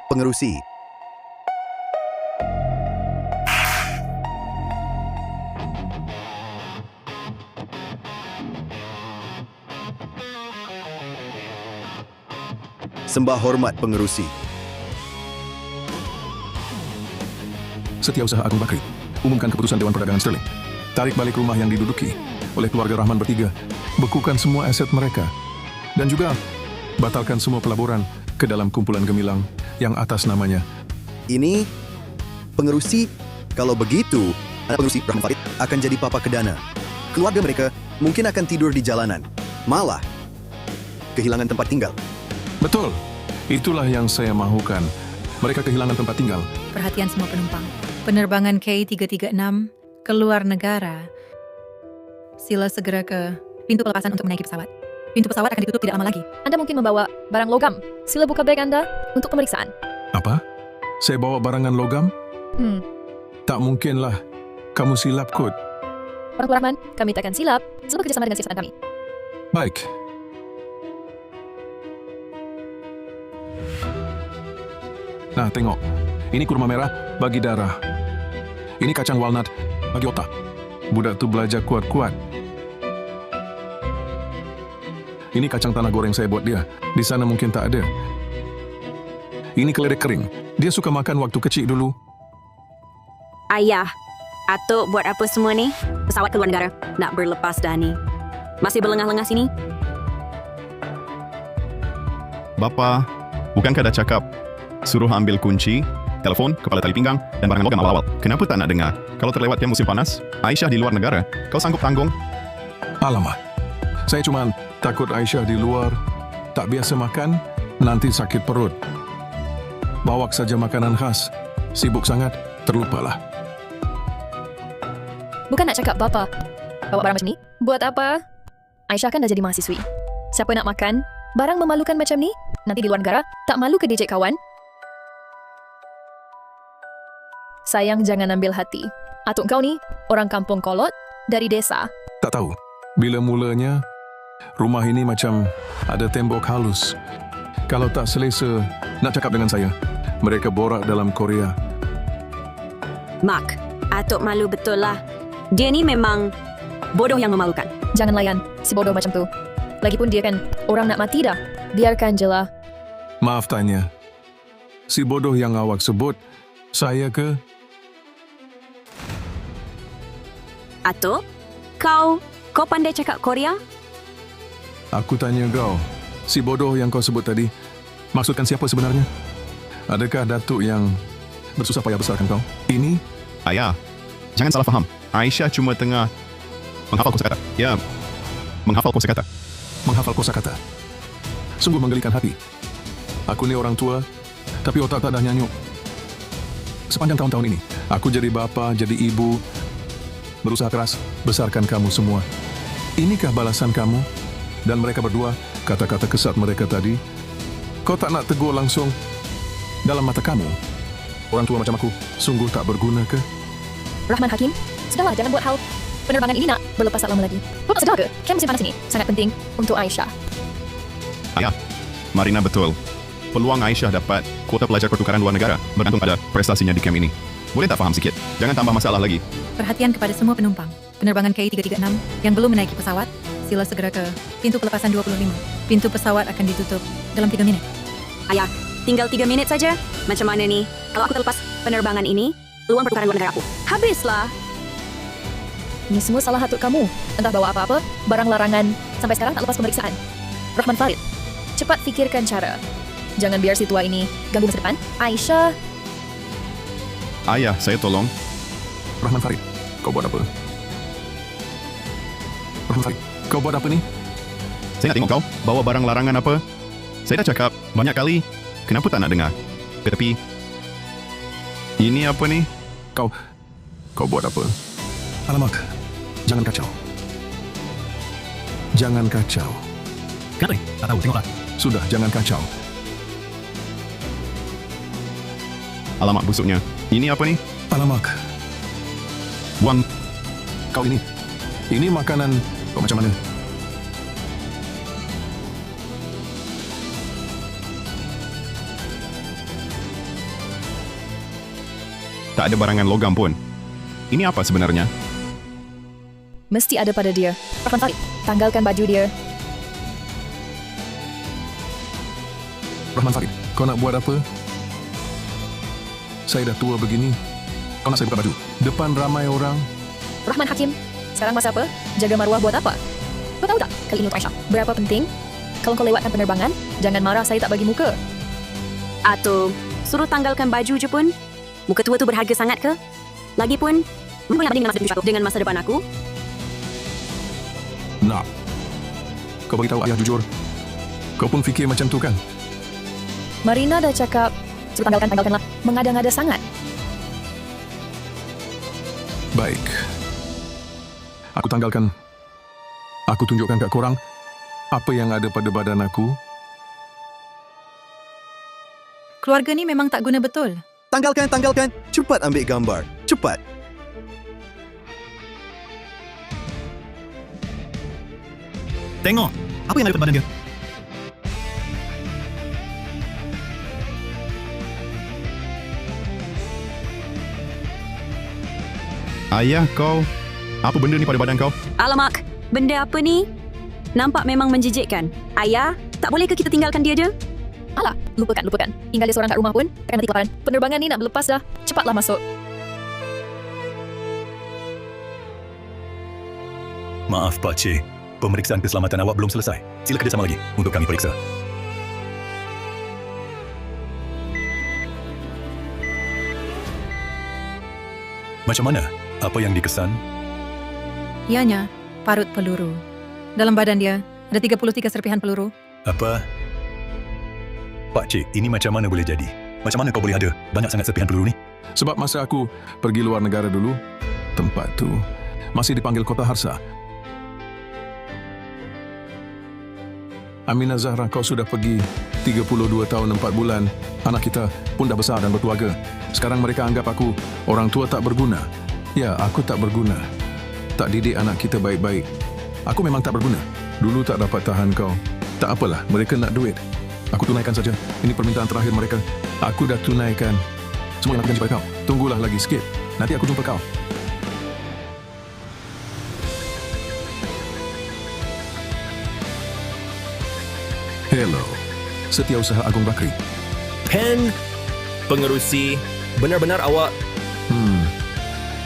Pengerusi. Sembah hormat pengerusi. Setiausaha Agung Bakri, umumkan keputusan Dewan Perdagangan Sterling. Tarik balik rumah yang diduduki oleh keluarga Rahman bertiga, bekukan semua aset mereka, dan juga batalkan semua pelaburan ke dalam kumpulan gemilang yang atas namanya. Ini pengerusi. Kalau begitu, anak pengerusi Rahman Farid akan jadi papa kedana. Keluarga mereka mungkin akan tidur di jalanan, malah kehilangan tempat tinggal. Betul, itulah yang saya mahukan. Mereka kehilangan tempat tinggal. Perhatian semua penumpang. Penerbangan K336 ke luar negara. Sila segera ke pintu pelepasan untuk menaiki pesawat. Pintu pesawat akan ditutup tidak lama lagi. Anda mungkin membawa barang logam. Sila buka beg Anda untuk pemeriksaan. Apa? Saya bawa barangan logam? Tak mungkinlah. Kamu silap, Kut. Orang tua Rahman, kami takkan silap. Sila bekerjasama dengan siasatan kami. Baik. Nah, tengok. Ini kurma merah bagi darah. Ini kacang walnut bagi otak. Budak tu belajar kuat-kuat. Ini kacang tanah goreng saya buat dia. Di sana mungkin tak ada. Ini keledek kering. Dia suka makan waktu kecil dulu. Ayah, Atuk buat apa semua ni? Pesawat keluar negara. Nak berlepas dah ni. Masih berlengah-lengah sini? Bapa, bukankah dah cakap suruh ambil kunci, telefon, kepala tali pinggang dan barangan logam awal-awal? Kenapa tak nak dengar? Kalau terlewatkan musim panas, Aisyah di luar negara, kau sanggup tanggung? Alamak. Saya cuma takut Aisyah di luar tak biasa makan, nanti sakit perut. Bawa saja makanan khas. Sibuk sangat, terlupalah. Bukan nak cakap bapa bawa barang macam ni? Buat apa? Aisyah kan dah jadi mahasiswi. Siapa nak makan barang memalukan macam ni? Nanti di luar negara, tak malu ke dijek kawan? Sayang, jangan ambil hati. Atuk kau ni, orang kampung kolot, dari desa. Tak tahu. Bila mulanya, rumah ini macam ada tembok halus. Kalau tak selesa nak cakap dengan saya, mereka borak dalam Korea. Mak, Atuk malu betul lah. Dia ni memang bodoh yang memalukan. Jangan layan si bodoh macam tu. Lagipun dia kan orang nak mati dah. Biarkan je lah. Maaf tanya. Si bodoh yang awak sebut, saya ke? Atuk, kau pandai cakap Korea? Aku tanya kau. Si bodoh yang kau sebut tadi, maksudkan siapa sebenarnya? Adakah datuk yang bersusah payah besarkan kau? Ini? Ayah, jangan salah faham. Aisyah cuma tengah menghafal kosakata. Ya, menghafal kosakata. Menghafal kosakata. Sungguh menggelikan hati. Aku ni orang tua, tapi otak tak dah nyanyuk. Sepanjang tahun-tahun ini, aku jadi bapa, jadi ibu, berusaha keras besarkan kamu semua. Inikah balasan kamu? Dan mereka berdua, kata-kata kesat mereka tadi, kau tak nak tegur langsung? Dalam mata kamu, orang tua macam aku sungguh tak berguna ke? Rahman Hakim, sudahlah jangan buat hal. Penerbangan ini nak berlepas tak lama lagi. Bapak sedar ke? Kem musim panas ini sangat penting untuk Aisyah. Ayah, Marina betul. Peluang Aisyah dapat kuota pelajar pertukaran luar negara bergantung pada prestasinya di camp ini. Boleh tak faham sikit? Jangan tambah masalah lagi. Perhatian kepada semua penumpang. Penerbangan K336 yang belum menaiki pesawat, sila segera ke pintu pelepasan 25. Pintu pesawat akan ditutup dalam 3 minit. Ayah, tinggal 3 minit saja. Macam mana ni? Kalau aku terlepas penerbangan ini, peluang pertukaran luar negara aku habislah. Ini semua salah Atuk kamu. Entah bawa apa-apa, barang larangan, sampai sekarang tak lepas pemeriksaan. Rahman Farid, cepat fikirkan cara. Jangan biar si tua ini ganggu masa depan. Aisyah, Ayah, saya tolong. Rahman Farid, kau buat apa? Rahman Farid, kau buat apa ni? Saya nak tengok kau bawa barang larangan apa. Saya dah cakap banyak kali. Kenapa tak nak dengar? Ke tepi. Ini apa ni? Kau buat apa? Alamak, jangan kacau. Jangan kacau. Kenapa ni? Tak tahu, tengoklah. Sudah, jangan kacau. Alamak busuknya. Ini apa ni? Alamak, Buang. kau ini. Ini makanan kau macam mana? Tak ada barangan logam pun. Ini apa sebenarnya? Mesti ada pada dia. Rahman Farid, tanggalkan baju dia. Rahman Farid, kau nak buat apa? Saya dah tua begini. Kau nak saya buka baju? Depan ramai orang. Rahman Hakim, sekarang masa apa? Jaga maruah buat apa? Kau tahu tak, kali ini untuk Aisyah, berapa penting? Kalau kau lewatkan penerbangan, jangan marah saya tak bagi muka. Atau suruh tanggalkan baju je pun. Muka tua tu berharga sangat ke? Lagipun, mana banding dengan masa depan aku? Nak. Kau beritahu ayah jujur. Kau pun fikir macam tu kan? Marina dah cakap, suruh tanggalkanlah. Mengada-ngada sangat. Baik. Aku tanggalkan. Aku tunjukkan kat korang apa yang ada pada badan aku. Keluarga ni memang tak guna betul. Tanggalkan. Cepat ambil gambar. Cepat. Tengok, apa yang ada pada badan dia? Ayah kau, apa benda ni pada badan kau? Alamak, benda apa ni? Nampak memang menjijikkan. Ayah, tak boleh ke kita tinggalkan dia je? Alah, lupakan. Tinggal dia seorang kat rumah pun, akan nanti kelaparan. Penerbangan ni nak berlepas dah. Cepatlah masuk. Maaf Pak Cik, pemeriksaan keselamatan awak belum selesai. Sila kerjasama lagi untuk kami periksa. Macam mana? Apa yang dikesan? Ianya, parut peluru. Dalam badan dia, ada 33 serpihan peluru. Apa? Pak Cik, ini macam mana boleh jadi? Macam mana kau boleh ada banyak sangat serpihan peluru ni? Sebab masa aku pergi luar negara dulu, tempat tu masih dipanggil Kota Harsa. Aminah Zahra, kau sudah pergi 32 tahun 4 bulan. Anak kita pun dah besar dan berkeluarga. Sekarang mereka anggap aku orang tua tak berguna. Ya, aku tak berguna. Tak didik anak kita baik-baik. Aku memang tak berguna. Dulu tak dapat tahan kau. Tak apalah, mereka nak duit. Aku tunaikan saja. Ini permintaan terakhir mereka. Aku dah tunaikan semua yang aku janji pada kau. Tunggulah lagi sikit. Nanti aku jumpa kau. Hello. Setiausaha Agung Bakri. Pen, pengerusi, benar-benar awak...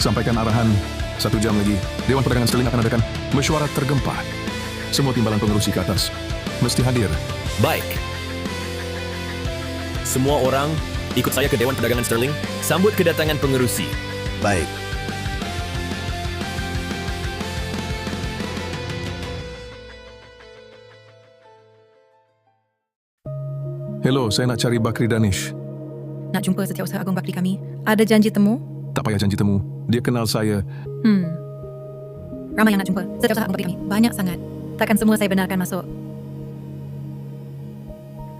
Sampaikan arahan 1 jam lagi. Dewan Perdagangan Sterling akan adakan mesyuarat tergempar. Semua timbalan pengerusi ke atas mesti hadir. Baik. Semua orang ikut saya ke Dewan Perdagangan Sterling. Sambut kedatangan pengerusi. Baik. Hello, saya nak cari Bakri Danish. Nak jumpa Setiausaha Agung Bakri kami. Ada janji temu? Tak payah janji temu. Dia kenal saya. Ramai yang nak jumpa Setiausaha Agung Bakri kami. Banyak sangat. Takkan semua saya benarkan masuk.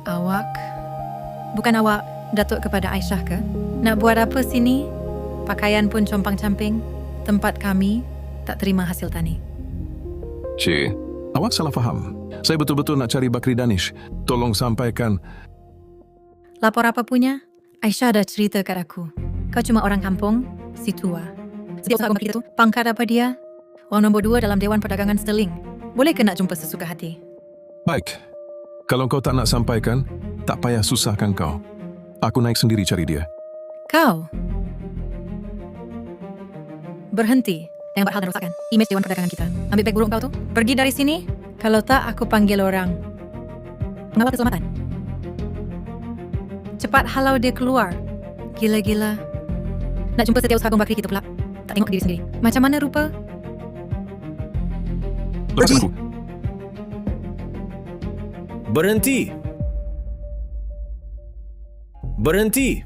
Awak? Bukan awak datuk kepada Aisyah ke? Nak buat apa sini? Pakaian pun compang-camping. Tempat kami tak terima hasil tani. Cik, awak salah faham. Saya betul-betul nak cari Bakri Danish. Tolong sampaikan. Lapor apa punya? Aisyah dah cerita kat aku. Kau cuma orang kampung, si tua. Setiausaha Agung Bakri tu, pangkat apa dia? Orang nombor 2 dalam Dewan Perdagangan Sterling. Boleh ke nak jumpa sesuka hati? Baik. Kalau kau tak nak sampaikan, tak payah susahkan kau. Aku naik sendiri cari dia. Kau? Berhenti. Jangan buat hal dan rosakkan imej Dewan Perdagangan kita. Ambil beg buruk kau tu. Pergi dari sini. Kalau tak, aku panggil orang. Pengawal keselamatan. Cepat halau dia keluar. Gila-gila. Nak jumpa Setiausaha Agung Bakri kita pula. Tak tengok diri sendiri. Macam mana rupa? Lepaskan aku. Berhenti. Berhenti.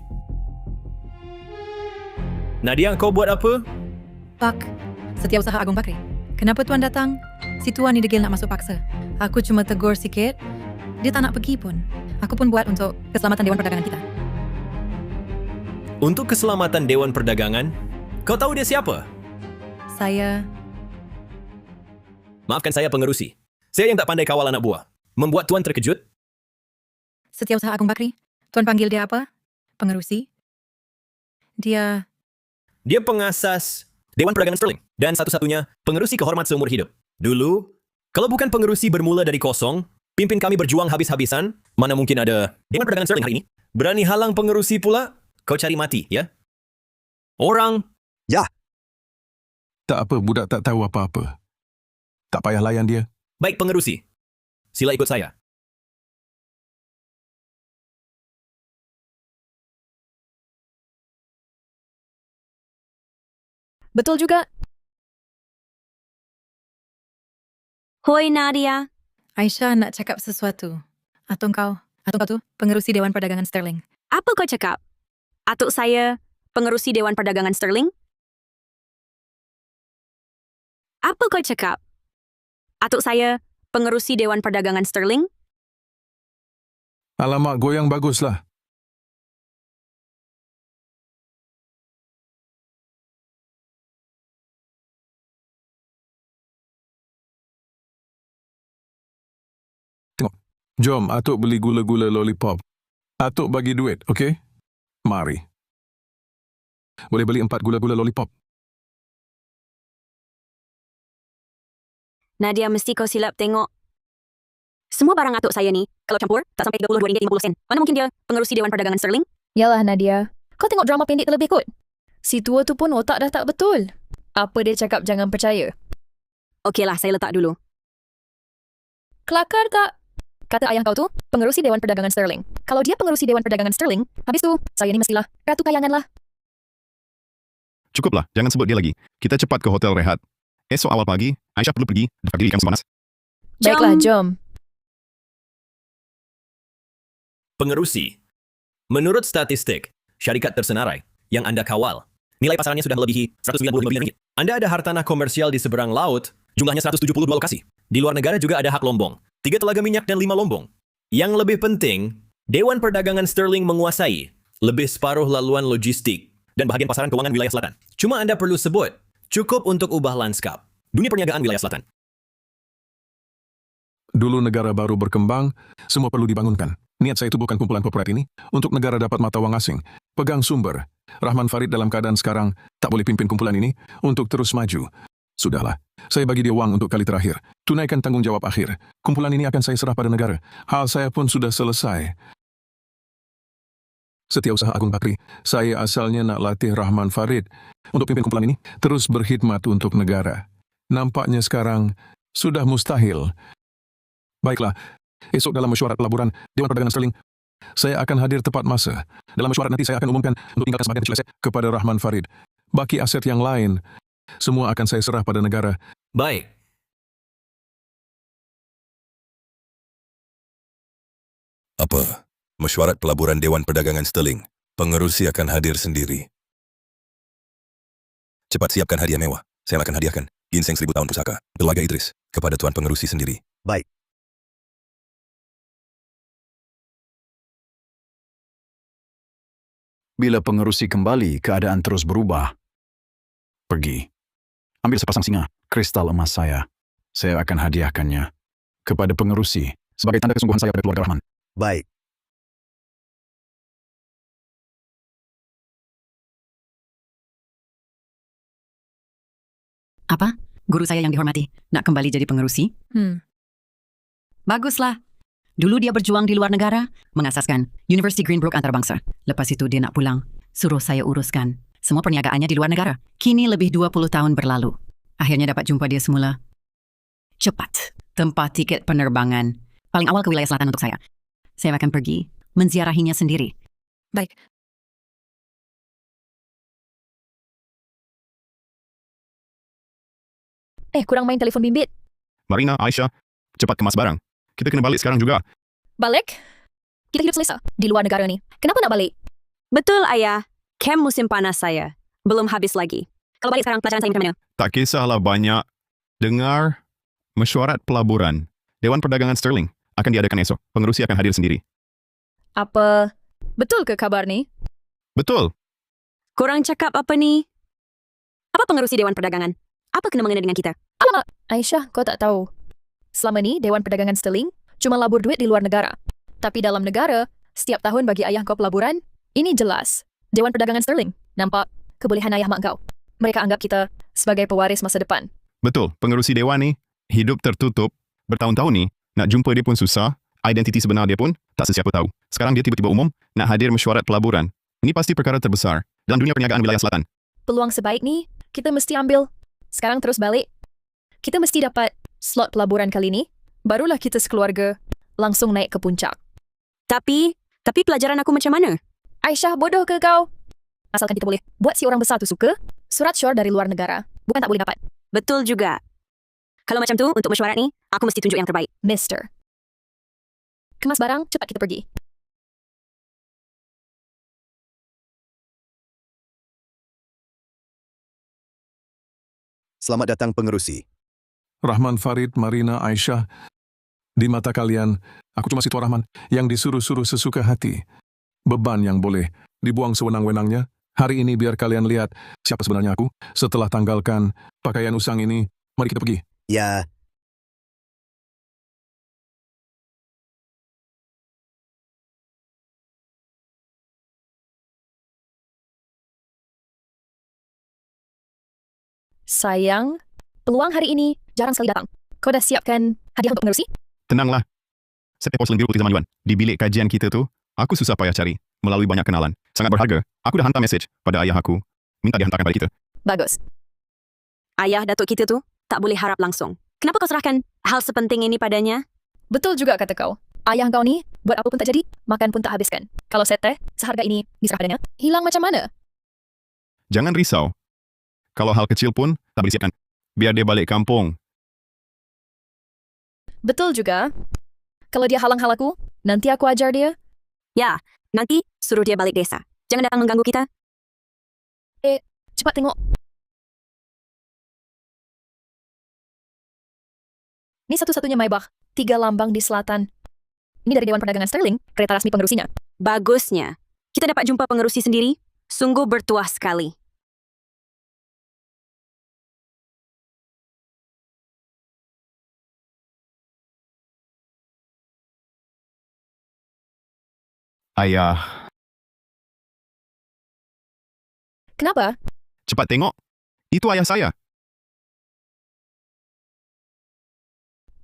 Nadia, kau buat apa? Pak, Setiausaha Agung Bakri. Kenapa tuan datang? Si tuan ni degil nak masuk paksa. Aku cuma tegur sikit. Dia tak nak pergi pun. Aku pun buat untuk keselamatan Dewan Perdagangan kita. Untuk keselamatan Dewan Perdagangan, kau tahu dia siapa? Saya... Maafkan saya pengerusi. Saya yang tak pandai kawal anak buah. Membuat tuan terkejut? Setiausaha Agung Bakri. Tuan panggil dia apa? Pengerusi? Dia Dia pengasas Dewan Perdagangan Sterling dan satu-satunya pengerusi kehormat seumur hidup. Dulu, kalau bukan pengerusi bermula dari kosong, pimpin kami berjuang habis-habisan, mana mungkin ada Dewan Perdagangan Sterling hari ini? Berani halang pengerusi pula? Kau cari mati, ya? Orang Tak apa, budak tak tahu apa-apa. Tak payah layan dia. baik pengerusi. Sila ikut saya. Betul juga. Hoi Nadia. Aisyah nak cakap sesuatu. Atau kau tu pengerusi Dewan Perdagangan Sterling. Apa kau cakap? Atuk saya pengerusi Dewan Perdagangan Sterling? Apa kau cakap? Atuk saya pengerusi Dewan Perdagangan Sterling? Alamak, goyang baguslah. Tengok. Jom, Atuk beli gula-gula lollipop. Atuk bagi duit, okey? Mari. Boleh beli 4 gula-gula lollipop. Nadia, mesti kau silap tengok. Semua barang atuk saya ni, kalau campur, tak sampai RM32.50. Mana mungkin dia pengerusi Dewan Perdagangan Sterling? Yalah Nadia, kau tengok drama pendek terlebih kot. Si tua tu pun otak dah tak betul. Apa dia cakap jangan percaya. Okeylah, saya letak dulu. Kelakar tak? Kata ayah kau tu, pengerusi Dewan Perdagangan Sterling. Kalau dia pengerusi Dewan Perdagangan Sterling, habis tu, saya ni mestilah ratu kayangan lah. Cukuplah, jangan sebut dia lagi. Kita cepat ke hotel rehat. Esok awal pagi, Aisyah perlu pergi dapat diri kamu panas. Baiklah, jom. Pengerusi. Menurut statistik, syarikat tersenarai yang anda kawal, nilai pasarannya sudah melebihi RM195 miliar. Anda ada hartanah komersial di seberang laut, jumlahnya 172 lokasi. Di luar negara juga ada hak lombong, 3 telaga minyak dan 5 lombong. Yang lebih penting, Dewan Perdagangan Sterling menguasai lebih separuh laluan logistik dan bahagian pasaran keuangan wilayah selatan. Cuma anda perlu sebut, cukup untuk ubah lanskap dunia perniagaan wilayah selatan. Dulu negara baru berkembang, semua perlu dibangunkan. Niat saya tubuhkan kumpulan korporat ini untuk negara dapat mata wang asing. Pegang sumber. Rahman Farid dalam keadaan sekarang tak boleh pimpin kumpulan ini untuk terus maju. Sudahlah, saya bagi dia wang untuk kali terakhir. Tunaikan tanggungjawab akhir. Kumpulan ini akan saya serah pada negara. Hal saya pun sudah selesai. Setiausaha Agung Bakri, saya asalnya nak latih Rahman Farid untuk pimpin kumpulan ini terus berkhidmat untuk negara. Nampaknya sekarang sudah mustahil. Baiklah, esok dalam mesyuarat pelaburan Dewan Perdagangan Sterling, saya akan hadir tepat masa. Dalam mesyuarat nanti saya akan umumkan untuk tinggalkan sebagian kecil aset kepada Rahman Farid. Baki aset yang lain, semua akan saya serah pada negara. Baik. Apa? Mesyuarat pelaburan Dewan Perdagangan Sterling. Pengerusi akan hadir sendiri. Cepat siapkan hadiah mewah. Saya akan hadiahkan ginseng 1000 tahun pusaka, Keluarga Idris, kepada Tuan Pengerusi sendiri. Baik. Bila pengerusi kembali, keadaan terus berubah. Pergi. Ambil sepasang singa, kristal emas saya. Saya akan hadiahkannya kepada pengerusi sebagai tanda kesungguhan saya pada keluarga Rahman. Baik. Apa? Guru saya yang dihormati, nak kembali jadi pengerusi? Baguslah. Dulu dia berjuang di luar negara, mengasaskan University Greenbrook antarabangsa. Lepas itu dia nak pulang, suruh saya uruskan semua perniagaannya di luar negara. Kini lebih 20 tahun berlalu. Akhirnya dapat jumpa dia semula. Cepat, tempat tiket penerbangan. Paling awal ke wilayah selatan untuk saya. Saya akan pergi, menziarahinya sendiri. Baik. Kurang main telefon bimbit. Marina, Aisyah, cepat kemas barang. Kita kena balik sekarang juga. Balik? Kita hidup selesa di luar negara ni. Kenapa nak balik? Betul, Ayah. Kem musim panas saya. Belum habis lagi. Kalau balik sekarang, pelajaran saya macam mana? Tak kisahlah banyak. Dengar mesyuarat pelaburan Dewan Perdagangan Sterling akan diadakan esok. Pengerusi akan hadir sendiri. Apa? Betul ke kabar ni? Betul. Korang cakap apa ni? Apa pengerusi Dewan Perdagangan? Apa kena-mengena dengan kita? Alamak, Aisyah, kau tak tahu. Selama ni, Dewan Perdagangan Sterling cuma labur duit di luar negara. Tapi dalam negara, setiap tahun bagi ayah kau pelaburan, ini jelas. Dewan Perdagangan Sterling. Nampak? kebolehan ayah mak kau. Mereka anggap kita sebagai pewaris masa depan. Betul, pengerusi dewan ni hidup tertutup bertahun-tahun ni. Nak jumpa dia pun susah, identiti sebenar dia pun tak sesiapa tahu. Sekarang dia tiba-tiba umum nak hadir mesyuarat pelaburan. Ini pasti perkara terbesar dalam dunia perniagaan wilayah selatan. Peluang sebaik ni, kita mesti ambil. Sekarang terus balik. Kita mesti dapat slot pelaburan kali ni. Barulah kita sekeluarga langsung naik ke puncak. Tapi pelajaran aku macam mana? Aisyah, bodoh ke kau? Asalkan kita boleh buat si orang besar tu suka, surat syur dari luar negara. Bukan tak boleh dapat. Betul juga. Kalau macam tu, untuk mesyuarat ni, aku mesti tunjuk yang terbaik. Mister. Kemas barang, cepat kita pergi. Selamat datang pengerusi. Rahman, Farid, Marina, Aisyah. Di mata kalian, aku cuma si Tuan Rahman yang disuruh-suruh sesuka hati. Beban yang boleh dibuang sewenang-wenangnya. Hari ini biar kalian lihat siapa sebenarnya aku. Setelah tanggalkan pakaian usang ini, mari kita pergi. Ya, Sayang, peluang hari ini jarang sekali datang. Kau dah siapkan hadiah untuk pengerusi? Tenanglah. Setiap porselen biru putih zaman Yuan. Di bilik kajian kita tu, aku susah payah cari melalui banyak kenalan. Sangat berharga. Aku dah hantar mesej pada ayah aku. Minta dihantarkan pada kita. Bagus. Ayah datuk kita tu tak boleh harap langsung. Kenapa kau serahkan hal sepenting ini padanya? Betul juga kata kau. Ayah kau ni, buat apa pun tak jadi, makan pun tak habiskan. Kalau set teh, seharga ini diserah padanya, hilang macam mana? Jangan risau. Kalau hal kecil pun tak boleh siapkan. Biar dia balik kampung. Betul juga. Kalau dia halang hal aku, nanti aku ajar dia. Ya, nanti suruh dia balik desa. Jangan datang mengganggu kita. Cepat tengok. Ini satu-satunya Maybach. 3 lambang di selatan. Ini dari Dewan Perdagangan Sterling, kereta resmi pengerusinya. Bagusnya. Kita dapat jumpa pengerusi sendiri. Sungguh bertuah sekali. Ayah, Kenapa? cepat tengok. Itu ayah saya.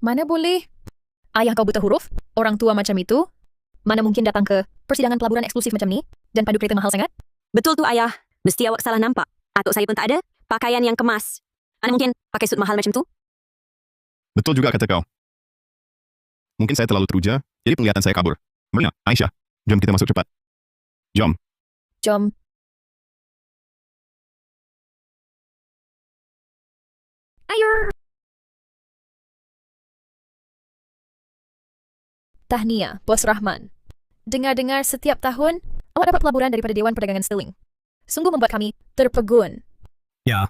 Mana boleh? Ayah kau buta huruf? Orang tua macam itu? Mana mungkin datang ke persidangan pelaburan eksklusif macam ni? Dan padu kereta mahal sangat? Betul tu ayah. Mesti awak salah nampak. Atuk saya pun tak ada. Pakaian yang kemas. Mana mungkin pakai sut mahal macam tu? Betul juga kata kau. Mungkin saya terlalu teruja, jadi penglihatan saya kabur. Marina, Aisyah, jom kita masuk cepat. Jom. Jom. Ayo. Tahniah, Bos Rahman. Dengar-dengar setiap tahun, awak dapat pelaburan daripada Dewan Perdagangan Sterling. Sungguh membuat kami terpegun. Ya,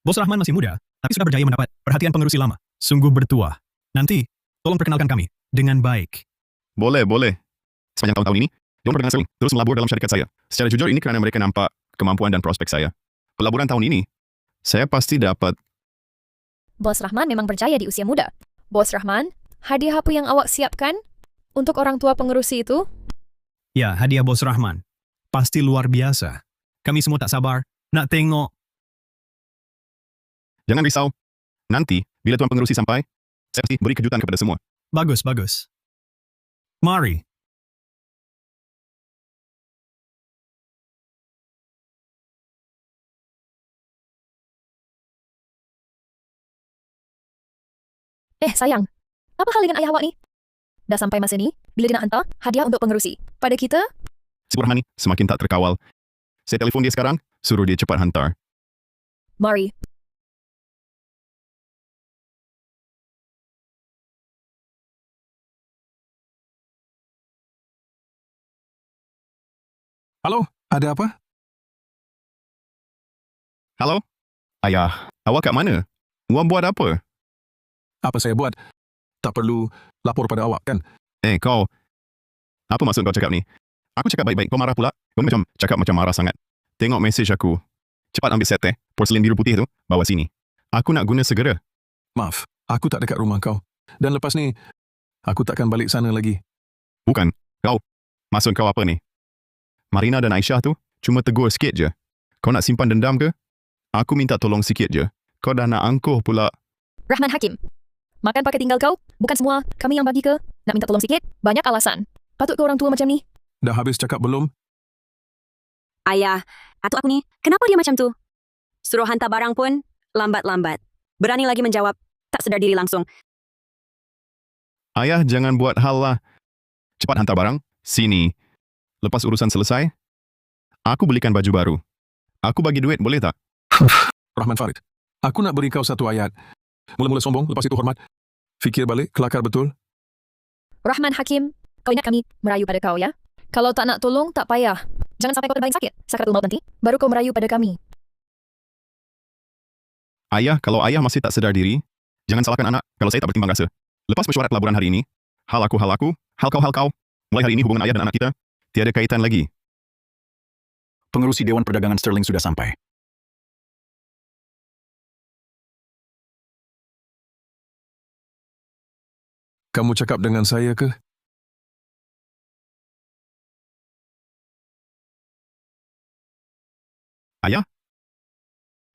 Bos Rahman masih muda, tapi sudah berjaya mendapat perhatian pengerusi lama. Sungguh bertuah. Nanti, tolong perkenalkan kami dengan baik. Boleh. Sepanjang tahun-tahun ini, Dewan Perdagangan Sterling terus melabur dalam syarikat saya. Secara jujur ini kerana mereka nampak kemampuan dan prospek saya. Pelaburan tahun ini, saya pasti dapat. Bos Rahman memang berjaya di usia muda. Bos Rahman, hadiah apa yang awak siapkan untuk orang tua pengerusi itu? Ya, hadiah Bos Rahman. Pasti luar biasa. Kami semua tak sabar nak tengok. Jangan risau. Nanti, bila tuan pengerusi sampai, saya pasti beri kejutan kepada semua. Bagus. Mari. Sayang. Apa hal dengan ayah awak ni? Dah sampai masa ni, bila dia nak hantar hadiah untuk pengerusi. Pada kita, Si Burhan ni semakin tak terkawal. Saya telefon dia sekarang, suruh dia cepat hantar. mari. Halo, ada apa? Halo? Ayah, awak kat mana? Awak buat apa? Apa saya buat? Tak perlu lapor pada awak, kan? Kau. Apa maksud kau cakap ni? Aku cakap baik-baik, kau marah pula. Kau macam cakap macam marah sangat. Tengok mesej aku. Cepat ambil set porselen biru putih tu, bawa sini. Aku nak guna segera. Maaf, aku tak dekat rumah kau. Dan lepas ni, aku takkan balik sana lagi. Bukan, kau. Maksud kau apa ni? Marina dan Aisyah tu cuma tegur sikit je. Kau nak simpan dendam ke? Aku minta tolong sikit je. Kau dah nak angkuh pula. Rahman Hakim. Makan pakai tinggal kau? Bukan semua kami yang bagi ke? Nak minta tolong sikit? Banyak alasan. Patut ke orang tua macam ni? Dah habis cakap belum? Ayah, atuk aku ni, kenapa dia macam tu? Suruh hantar barang pun, lambat-lambat. Berani lagi menjawab, tak sedar diri langsung. Ayah, jangan buat hal lah. Cepat hantar barang. Sini. Lepas urusan selesai, aku belikan baju baru. Aku bagi duit, boleh tak? Rahman Farid, aku nak beri kau satu ayat. Mula-mula sombong, lepas itu hormat. Fikir balik, kelakar betul. Rahman Hakim, kau ingat kami merayu pada kau ya? Kalau tak nak tolong, tak payah. Jangan sampai kau terbaring sakit. Sakaratul maut nanti, baru kau merayu pada kami. Ayah, kalau ayah masih tak sedar diri, jangan salahkan anak kalau saya tak bertimbang rasa. Lepas mesyuarat pelaburan hari ini, hal aku, hal kau. Mulai hari ini hubungan ayah dan anak kita tiada kaitan lagi. Pengerusi Dewan Perdagangan Sterling sudah sampai. Kamu cakap dengan saya ke? Ayah?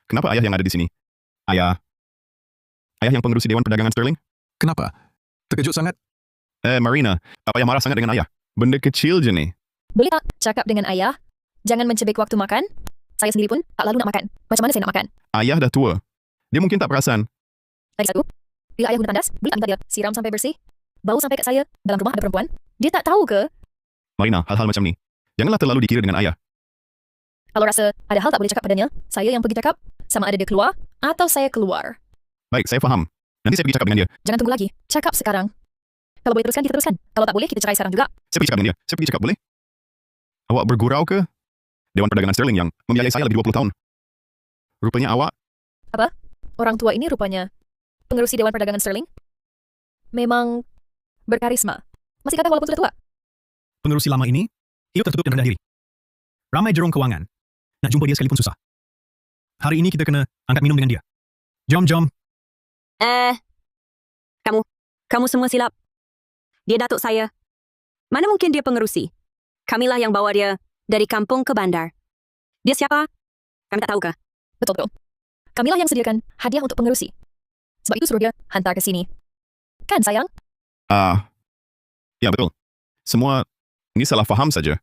Kenapa ayah yang ada di sini? Ayah yang pengerusi Dewan Perdagangan Sterling? Kenapa? Terkejut sangat? Marina, apa yang marah sangat dengan ayah? Benda kecil je ni. Boleh tak cakap dengan ayah? Jangan mencebik waktu makan. Saya sendiri pun tak lalu nak makan. Macam mana saya nak makan? Ayah dah tua. Dia mungkin tak perasan. Lagi satu. Bila ayah guna tandas, boleh tak minta dia siram sampai bersih? Bau sampai kat saya. Dalam rumah ada perempuan. Dia tak tahu ke? Marina, hal-hal macam ni janganlah terlalu dikira dengan ayah. Kalau rasa ada hal tak boleh cakap padanya, saya yang pergi cakap. Sama ada dia keluar atau saya keluar. Baik, saya faham. Nanti saya pergi cakap dengan dia. Jangan tunggu lagi. Cakap sekarang. Kalau boleh teruskan, kita teruskan. Kalau tak boleh, kita cerai sekarang juga. Saya pergi cakap dengan dia. Saya pergi cakap, boleh? Awak bergurau ke? Dewan Perdagangan Sterling yang membiayai saya lebih 20 tahun. Rupanya awak... Apa? Orang tua ini rupanya pengerusi Dewan Perdagangan Sterling? Memang berkarisma. Masih kata walaupun sudah tua. Pengerusi lama ini, hidup tertutup dan rendah diri. Ramai jerung kewangan. Nak jumpa dia sekalipun susah. Hari ini kita kena angkat minum dengan dia. Jom. Kamu semua silap. Dia datuk saya. Mana mungkin dia pengerusi? Kamilah yang bawa dia dari kampung ke bandar. Dia siapa? Kami tak tahu ke? Betul. Kamilah yang sediakan hadiah untuk pengerusi. Sebab itu suruh dia hantar ke sini. Kan, sayang? Ya, betul. Semua ini salah faham saja.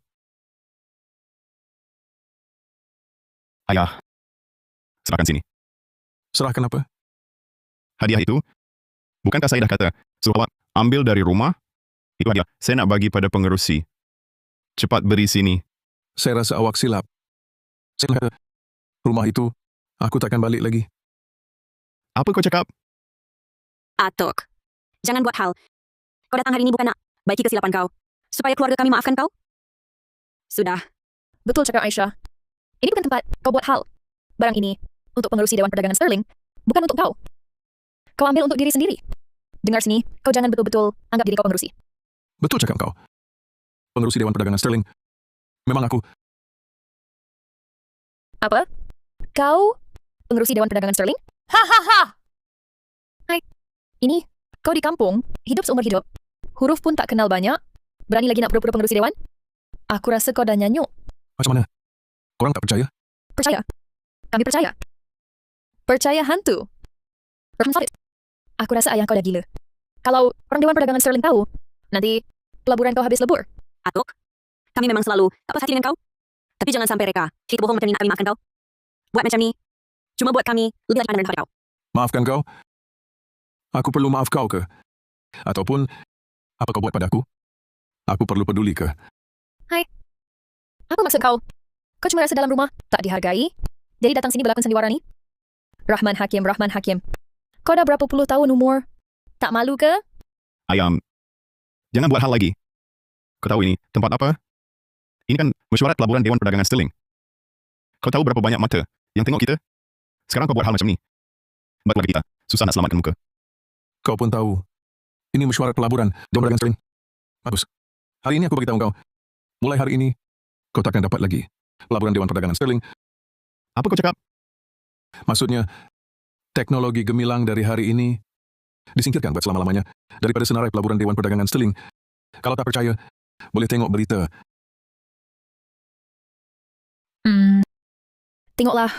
Ayah, serahkan sini. Serahkan apa? Hadiah itu, bukankah saya dah kata, suruh awak ambil dari rumah? Itu hadiah. Saya nak bagi pada pengerusi. Cepat beri sini. Saya rasa awak silap. Saya kata, rumah itu, aku takkan balik lagi. Apa kau cakap? Atuk, jangan buat hal. Kau datang hari ini bukan nak baiki kesilapan kau, supaya keluarga kami maafkan kau? Sudah. Betul cakap Aisyah. Ini bukan tempat kau buat hal. Barang ini untuk pengerusi Dewan Perdagangan Sterling, bukan untuk kau. Kau ambil untuk diri sendiri. Dengar sini, kau jangan betul-betul anggap diri kau pengerusi. Betul cakap kau. Pengerusi Dewan Perdagangan Sterling, memang aku. Apa? Kau pengerusi Dewan Perdagangan Sterling? Hahaha. Hai. Ini, kau di kampung, hidup seumur hidup. Huruf pun tak kenal banyak. Berani lagi nak pura-pura pengerusi Dewan? Aku rasa kau dah nyanyuk. Macam mana? Korang tak percaya? Percaya. Kami percaya. Percaya hantu. Rahman Farid. Aku rasa ayah kau dah gila. Kalau orang Dewan Perdagangan Sterling tahu, nanti pelaburan kau habis lebur. Atuk, kami memang selalu apa hati dengan kau. Tapi jangan sampai reka kita bohong macam ni nak kami maafkan kau. Buat macam ni, cuma buat kami lebih lagi pandang pada kau. Maafkan kau? Aku perlu maaf kau ke? Ataupun, apa kau buat padaku? Aku perlu peduli ke? Hai. Apa maksud kau? Kau cuma rasa dalam rumah tak dihargai? Jadi datang sini berlakon sandiwara ni? Rahman Hakim. Kau dah berapa puluh tahun umur? Tak malu ke? Ayam, jangan buat hal lagi. Kau tahu ini tempat apa? Ini kan mesyuarat pelaburan Dewan Perdagangan Sterling. Kau tahu berapa banyak mata yang tengok kita? Sekarang kau buat hal macam ni. Buat keluarga kita susah nak selamatkan muka. Kau pun tahu. Ini mesyuarat pelaburan Dewan Perdagangan Sterling. Bagus. Hari ini aku beritahu kau. Mulai hari ini, kau takkan dapat lagi pelaburan Dewan Perdagangan Sterling. Apa kau cakap? Maksudnya, teknologi gemilang dari hari ini disingkirkan buat selama-lamanya daripada senarai pelaburan Dewan Perdagangan Sterling. Kalau tak percaya, boleh tengok berita. Tengoklah.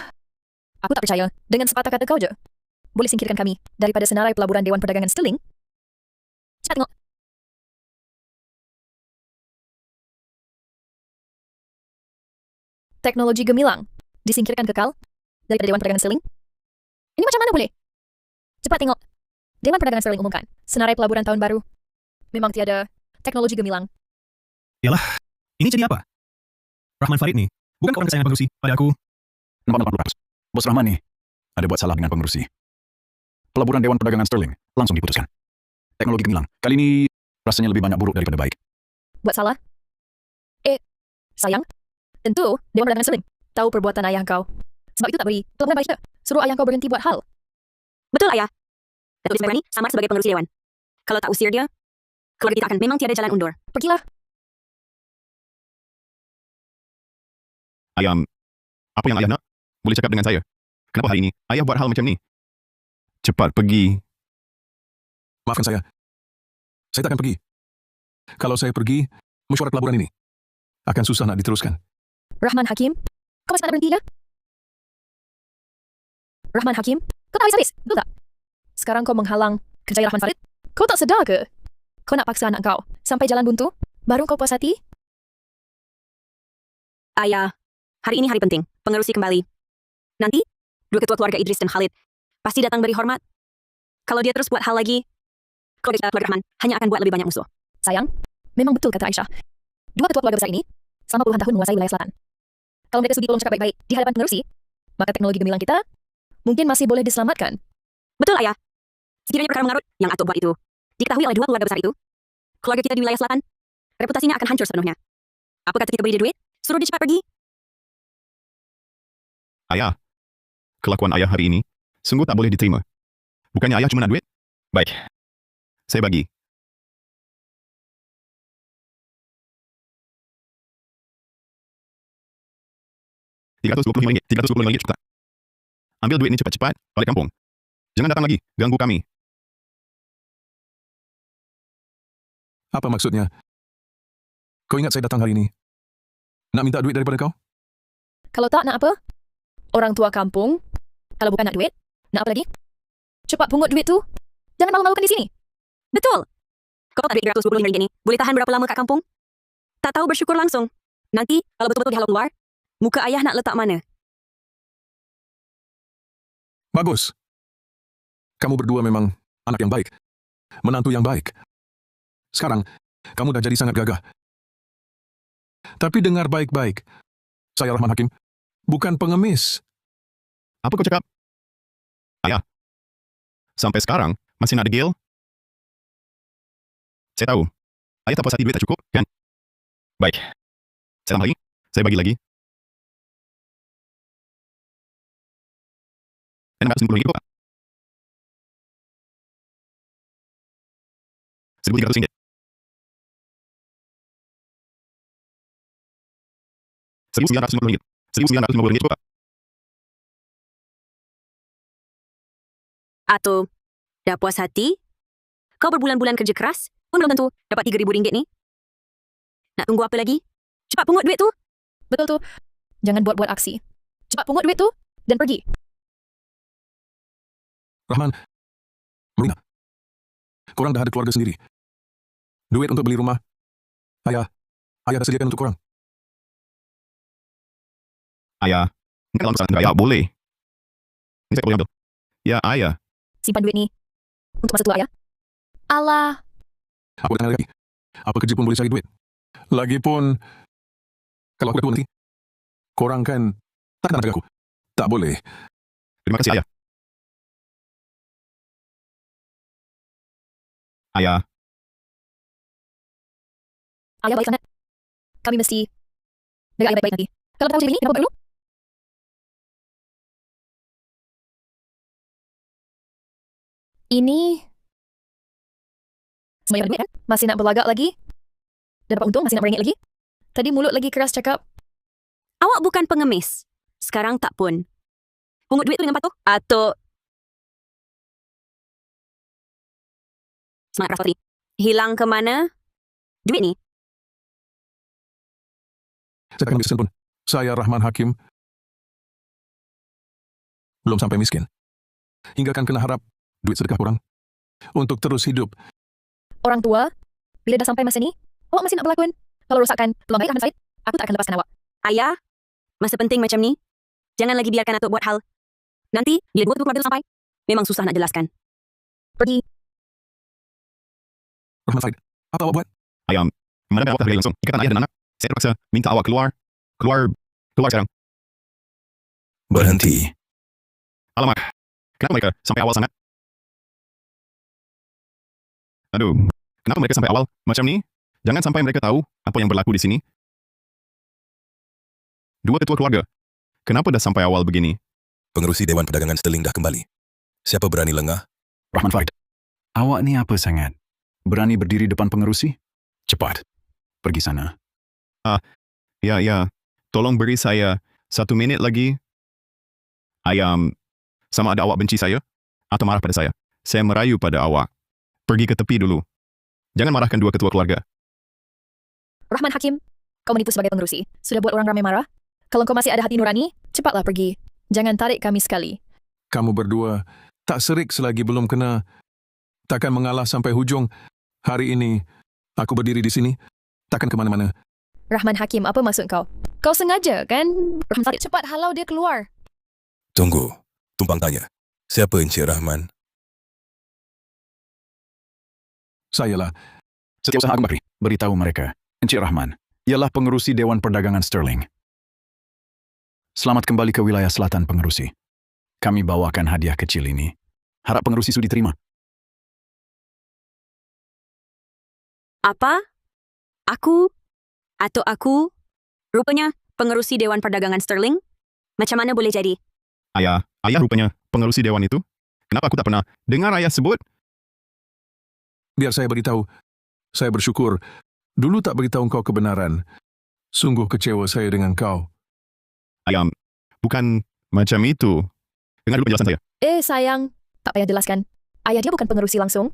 Aku tak percaya. Dengan sepatah kata kau je. Boleh singkirkan kami daripada senarai pelaburan Dewan Perdagangan Sterling? Cepat tengok. Teknologi gemilang disingkirkan kekal daripada Dewan Perdagangan Sterling? Ini macam mana boleh? Cepat tengok. Dewan Perdagangan Sterling umumkan senarai pelaburan tahun baru. Memang tiada teknologi gemilang. Yalah, ini jadi apa? Rahman Farid ni, bukan orang kesayangan pengerusi pada aku. Nampak bagus. Bos Rahman ni ada buat salah dengan pengurusi. Pelaburan Dewan Perdagangan Sterling langsung diputuskan. Teknologi gemilang. Kali ini rasanya lebih banyak buruk daripada baik. Buat salah? Sayang. Tentu Dewan Perdagangan Sterling tahu perbuatan ayah kau. Sebab itu tak beri pelaburan baik kita. Suruh ayah kau berhenti buat hal. Betul, Ayah. Datuk Ismail ni samar sebagai pengerusi Dewan. Kalau tak usir dia, keluarga kita akan memang tiada jalan undur. Pergilah. Ayam, apa yang ayah nak? Boleh cakap dengan saya. Kenapa hari ini ayah buat hal macam ni? Cepat pergi. Maafkan saya. Saya tak akan pergi. Kalau saya pergi, mesyuarat pelaburan ini akan susah nak diteruskan. Rahman Hakim, kau masih tak nak berhenti ya? Rahman Hakim, kau tak habis-habis, betul tak? Sekarang kau menghalang kerjaya Rahman Farid? Kau tak sedar ke? Kau nak paksa anak kau sampai jalan buntu, baru kau puas hati? Ayah, hari ini hari penting. Pengerusi kembali. Nanti, dua ketua keluarga Idris dan Khalid pasti datang beri hormat. Kalau dia terus buat hal lagi, keluarga Rahman hanya akan buat lebih banyak musuh. Sayang, memang betul kata Aisyah. Dua ketua keluarga besar ini selama puluhan tahun menguasai wilayah selatan. Kalau mereka sudi tolong cakap baik-baik di hadapan pengerusi, maka teknologi gemilang kita mungkin masih boleh diselamatkan. Betul, Ayah. Sekiranya perkara mengarut yang Atuk buat itu diketahui oleh dua keluarga besar itu, keluarga kita di wilayah selatan, reputasinya akan hancur sepenuhnya. Apa kata kita beri dia duit? Suruh dia cepat pergi? Ayah, kelakuan ayah hari ini sungguh tak boleh diterima. Bukannya ayah cuma nak duit? Baik, saya bagi. RM325, RM325 cukup tak? Ambil duit ni cepat-cepat, balik kampung. Jangan datang lagi, ganggu kami. Apa maksudnya? Kau ingat saya datang hari ini? Nak minta duit daripada kau? Kalau tak, nak apa? Orang tua kampung, kalau bukan nak duit, nak apa lagi? Cepat pungut duit tu. Jangan malu-malukan di sini. Betul. Kau tak duit RM325 ni boleh tahan berapa lama kat kampung? Tak tahu bersyukur langsung. Nanti, kalau betul-betul dihalau keluar, muka ayah nak letak mana? Bagus. Kamu berdua memang anak yang baik. Menantu yang baik. Sekarang, kamu dah jadi sangat gagah. Tapi dengar baik-baik. Saya Rahman Hakim, bukan pengemis. Apa kau cakap? Ayah, sampai sekarang masih nak degil? Saya tahu. Ayah tak puas hati duit tak cukup, kan? Baik. Saya tambah lagi. Saya bagi lagi. RM690 cukup tak? RM1,300. RM1,950. RM1,950 cukup tak? Atau, dah puas hati? Kau berbulan-bulan kerja keras, pun belum tentu dapat RM3,000 ni. Nak tunggu apa lagi? Cepat pungut duit tu. Betul tu. Jangan buat-buat aksi. Cepat pungut duit tu dan pergi. Rahman, Marina, korang dah ada keluarga sendiri. Duit untuk beli rumah, ayah dah sediakan untuk korang. Ayah, ini kalau misalnya ayah boleh. Ini saya boleh ambil. Ya, ayah. Simpan duit ni untuk masa tua, ayah. Allah. Aku dah lagi. Apa kerja pun boleh cari duit. Lagipun, kalau aku dah tua nanti, korang kan tak nak jaga aku. Tak boleh. Terima kasih, ayah. Ayah. Ayah baik sangat. Kami mesti jaga ayah baik-baik nanti. Kalau tahu macam ini, kenapa dulu? Ini semuanya duit kan? Masih nak berlagak lagi? Dah dapat untung, masih nak merengek lagi? Tadi mulut lagi keras cakap. Awak bukan pengemis. Sekarang tak pun. Pungut duit tu dengan patuh? Atau... Semangat Raffatri. Hilang ke mana? Duit ni? Saya tak akan ambil sen pun. Saya Rahman Hakim. belum sampai miskin. Hingga kan kena harap duit sedekah kurang untuk terus hidup. Orang tua, bila dah sampai masa ni, awak masih nak berlakon? Kalau rosakkan peluang baik Rahman Farid, aku tak akan lepaskan awak. Ayah, masa penting macam ni, jangan lagi biarkan Atuk buat hal. Nanti, bila dua ketua keluarga tu sampai, memang susah nak jelaskan. Pergi. Rahman Farid, apa awak buat? Ayam, mana awak terlihat langsung? Ikatan ayah dan anak. Saya terpaksa minta awak keluar sekarang. Berhenti. Alamak, kenapa mereka sampai awal sangat? Aduh, kenapa mereka sampai awal macam ni? Jangan sampai mereka tahu apa yang berlaku di sini. Dua ketua keluarga, kenapa dah sampai awal begini? Pengerusi Dewan Perdagangan Sterling dah kembali. Siapa berani lengah? Rahman Farid, awak ni apa sangat? Berani berdiri depan pengerusi? Cepat, pergi sana. Ya, tolong beri saya 1 minit lagi. Ayam, sama ada awak benci saya atau marah pada saya. Saya merayu pada awak. Pergi ke tepi dulu. Jangan marahkan dua ketua keluarga. Rahman Hakim, kau menipu sebagai pengerusi. Sudah buat orang ramai marah. Kalau kau masih ada hati nurani, cepatlah pergi. Jangan tarik kami sekali. Kamu berdua tak serik selagi belum kena. Takkan mengalah sampai hujung. Hari ini, aku berdiri di sini. Takkan ke mana-mana. Rahman Hakim, apa maksud kau? Kau sengaja, kan? Rahman Farid, cepat halau dia keluar. Tunggu, tumpang tanya. Siapa Encik Rahman? Sayalah. Setiausaha Agung Bakri, beritahu mereka. Encik Rahman, ialah pengerusi Dewan Perdagangan Sterling. Selamat kembali ke wilayah selatan pengerusi. Kami bawakan hadiah kecil ini. Harap pengerusi sudi terima. Apa? Aku? Rupanya pengerusi Dewan Perdagangan Sterling? Macam mana boleh jadi? Ayah rupanya pengerusi dewan itu. Kenapa aku tak pernah dengar ayah sebut? Biar saya beritahu. Saya bersyukur. Dulu tak beritahu kau kebenaran. Sungguh kecewa saya dengan kau. Ayam, bukan macam itu. Dengar dulu penjelasan saya. Sayang, tak payah jelaskan. Ayah dia bukan pengerusi langsung.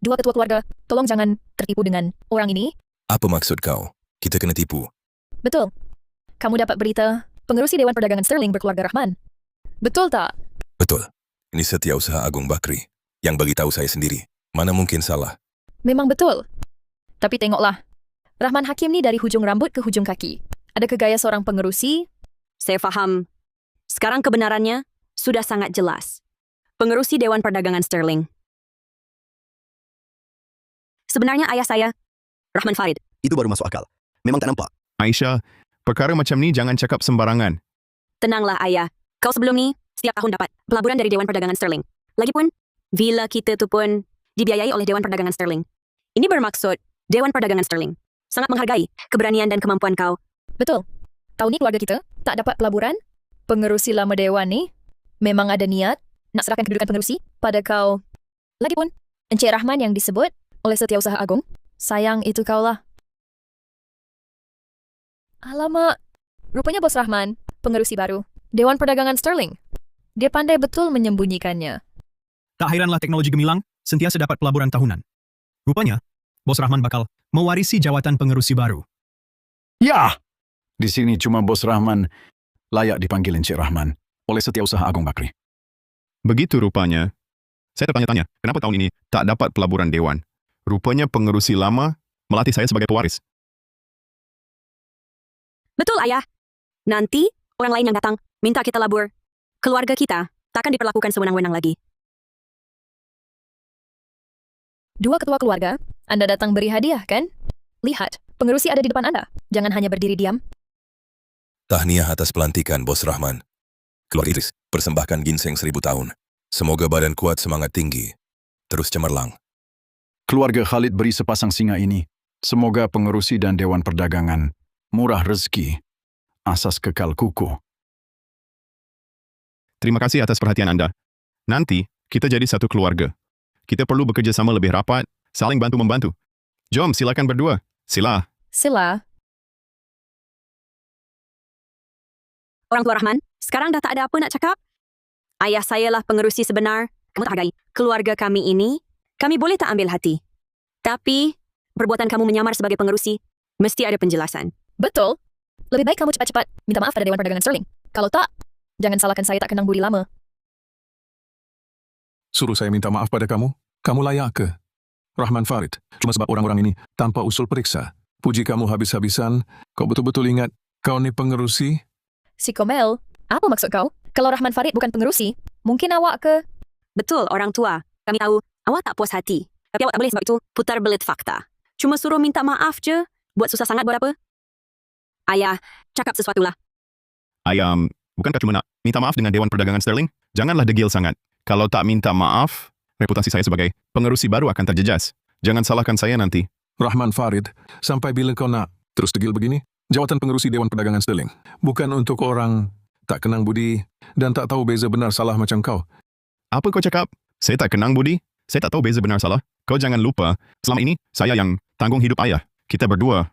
Dua ketua keluarga, tolong jangan tertipu dengan orang ini. Apa maksud kau? Kita kena tipu. Betul. Kamu dapat berita, pengerusi Dewan Perdagangan Sterling berkeluarga Rahman. Betul tak? Betul. Ini Setiausaha Agung Bakri yang bagi tahu saya sendiri. Mana mungkin salah. Memang betul. Tapi tengoklah. Rahman Hakim ni dari hujung rambut ke hujung kaki. Ada kegaya seorang pengerusi. Saya faham. Sekarang kebenarannya sudah sangat jelas. Pengerusi Dewan Perdagangan Sterling. Sebenarnya ayah saya, Rahman Farid. Itu baru masuk akal. Memang tak nampak. Aisyah, perkara macam ni jangan cakap sembarangan. Tenanglah ayah. Kau sebelum ni setiap tahun dapat pelaburan dari Dewan Perdagangan Sterling. Lagipun, villa kita tu pun dibiayai oleh Dewan Perdagangan Sterling. Ini bermaksud Dewan Perdagangan Sterling sangat menghargai keberanian dan kemampuan kau. Betul. Tahun ni keluarga kita tak dapat pelaburan. Pengerusi lama Dewan ni memang ada niat nak serahkan kedudukan pengerusi pada kau. Lagipun, Encik Rahman yang disebut oleh Setiausaha Agung, sayang itu kaulah. Alamak, rupanya Bos Rahman, pengerusi baru, Dewan Perdagangan Sterling. Dia pandai betul menyembunyikannya. Tak hairanlah teknologi gemilang sentiasa dapat pelaburan tahunan. Rupanya, Bos Rahman bakal mewarisi jawatan pengerusi baru. Ya! Di sini cuma Bos Rahman layak dipanggil Encik Rahman oleh Setiausaha Agung Bakri. Begitu rupanya. Saya tertanya-tanya, kenapa tahun ini tak dapat pelaburan dewan? Rupanya pengerusi lama melatih saya sebagai pewaris. Betul ayah. Nanti orang lain yang datang minta kita labur. Keluarga kita takkan diperlakukan sewenang-wenang lagi. Dua ketua keluarga, Anda datang beri hadiah, kan? Lihat, pengerusi ada di depan Anda. Jangan hanya berdiri diam. Tahniah atas pelantikan Bos Rahman. Keluarga Idris, persembahkan ginseng 1000 tahun. Semoga badan kuat, semangat tinggi. Terus cemerlang. Keluarga Khalid beri sepasang singa ini. Semoga pengerusi dan Dewan Perdagangan murah rezeki, asas kekal kukuh. Terima kasih atas perhatian Anda. Nanti, kita jadi satu keluarga. Kita perlu bekerja sama lebih rapat, saling bantu-membantu. Jom, silakan berdua. Sila. Orang tua Rahman, sekarang dah tak ada apa nak cakap. Ayah saya lah pengerusi sebenar. Kamu tak hargai keluarga kami ini. Kami boleh tak ambil hati. Tapi, perbuatan kamu menyamar sebagai pengerusi, mesti ada penjelasan. Betul. Lebih baik kamu cepat-cepat minta maaf pada Dewan Perdagangan Sterling. Kalau tak, jangan salahkan saya tak kenang budi lama. Suruh saya minta maaf pada kamu? Kamu layak ke? Rahman Farid, cuma sebab orang-orang ini tanpa usul periksa. Puji kamu habis-habisan. Kau betul-betul ingat kau ni pengerusi? Si Komel, apa maksud kau? Kalau Rahman Farid bukan pengerusi, mungkin awak ke... Betul, orang tua. Kami tahu awak tak puas hati. Tapi awak tak boleh sebab itu putar belit fakta. Cuma suruh minta maaf je. Buat susah sangat buat apa? Ayah, cakap sesuatu lah. Ayah, bukankah cuma nak minta maaf dengan Dewan Perdagangan Sterling? Janganlah degil sangat. Kalau tak minta maaf, reputasi saya sebagai pengerusi baru akan terjejas. Jangan salahkan saya nanti. Rahman Farid, sampai bila kau nak terus degil begini? Jawatan pengerusi Dewan Perdagangan Sterling bukan untuk orang tak kenang budi dan tak tahu beza benar salah macam kau. Apa kau cakap? Saya tak kenang budi. Saya tak tahu beza benar salah. Kau jangan lupa, selama ini saya yang tanggung hidup ayah. Kita berdua.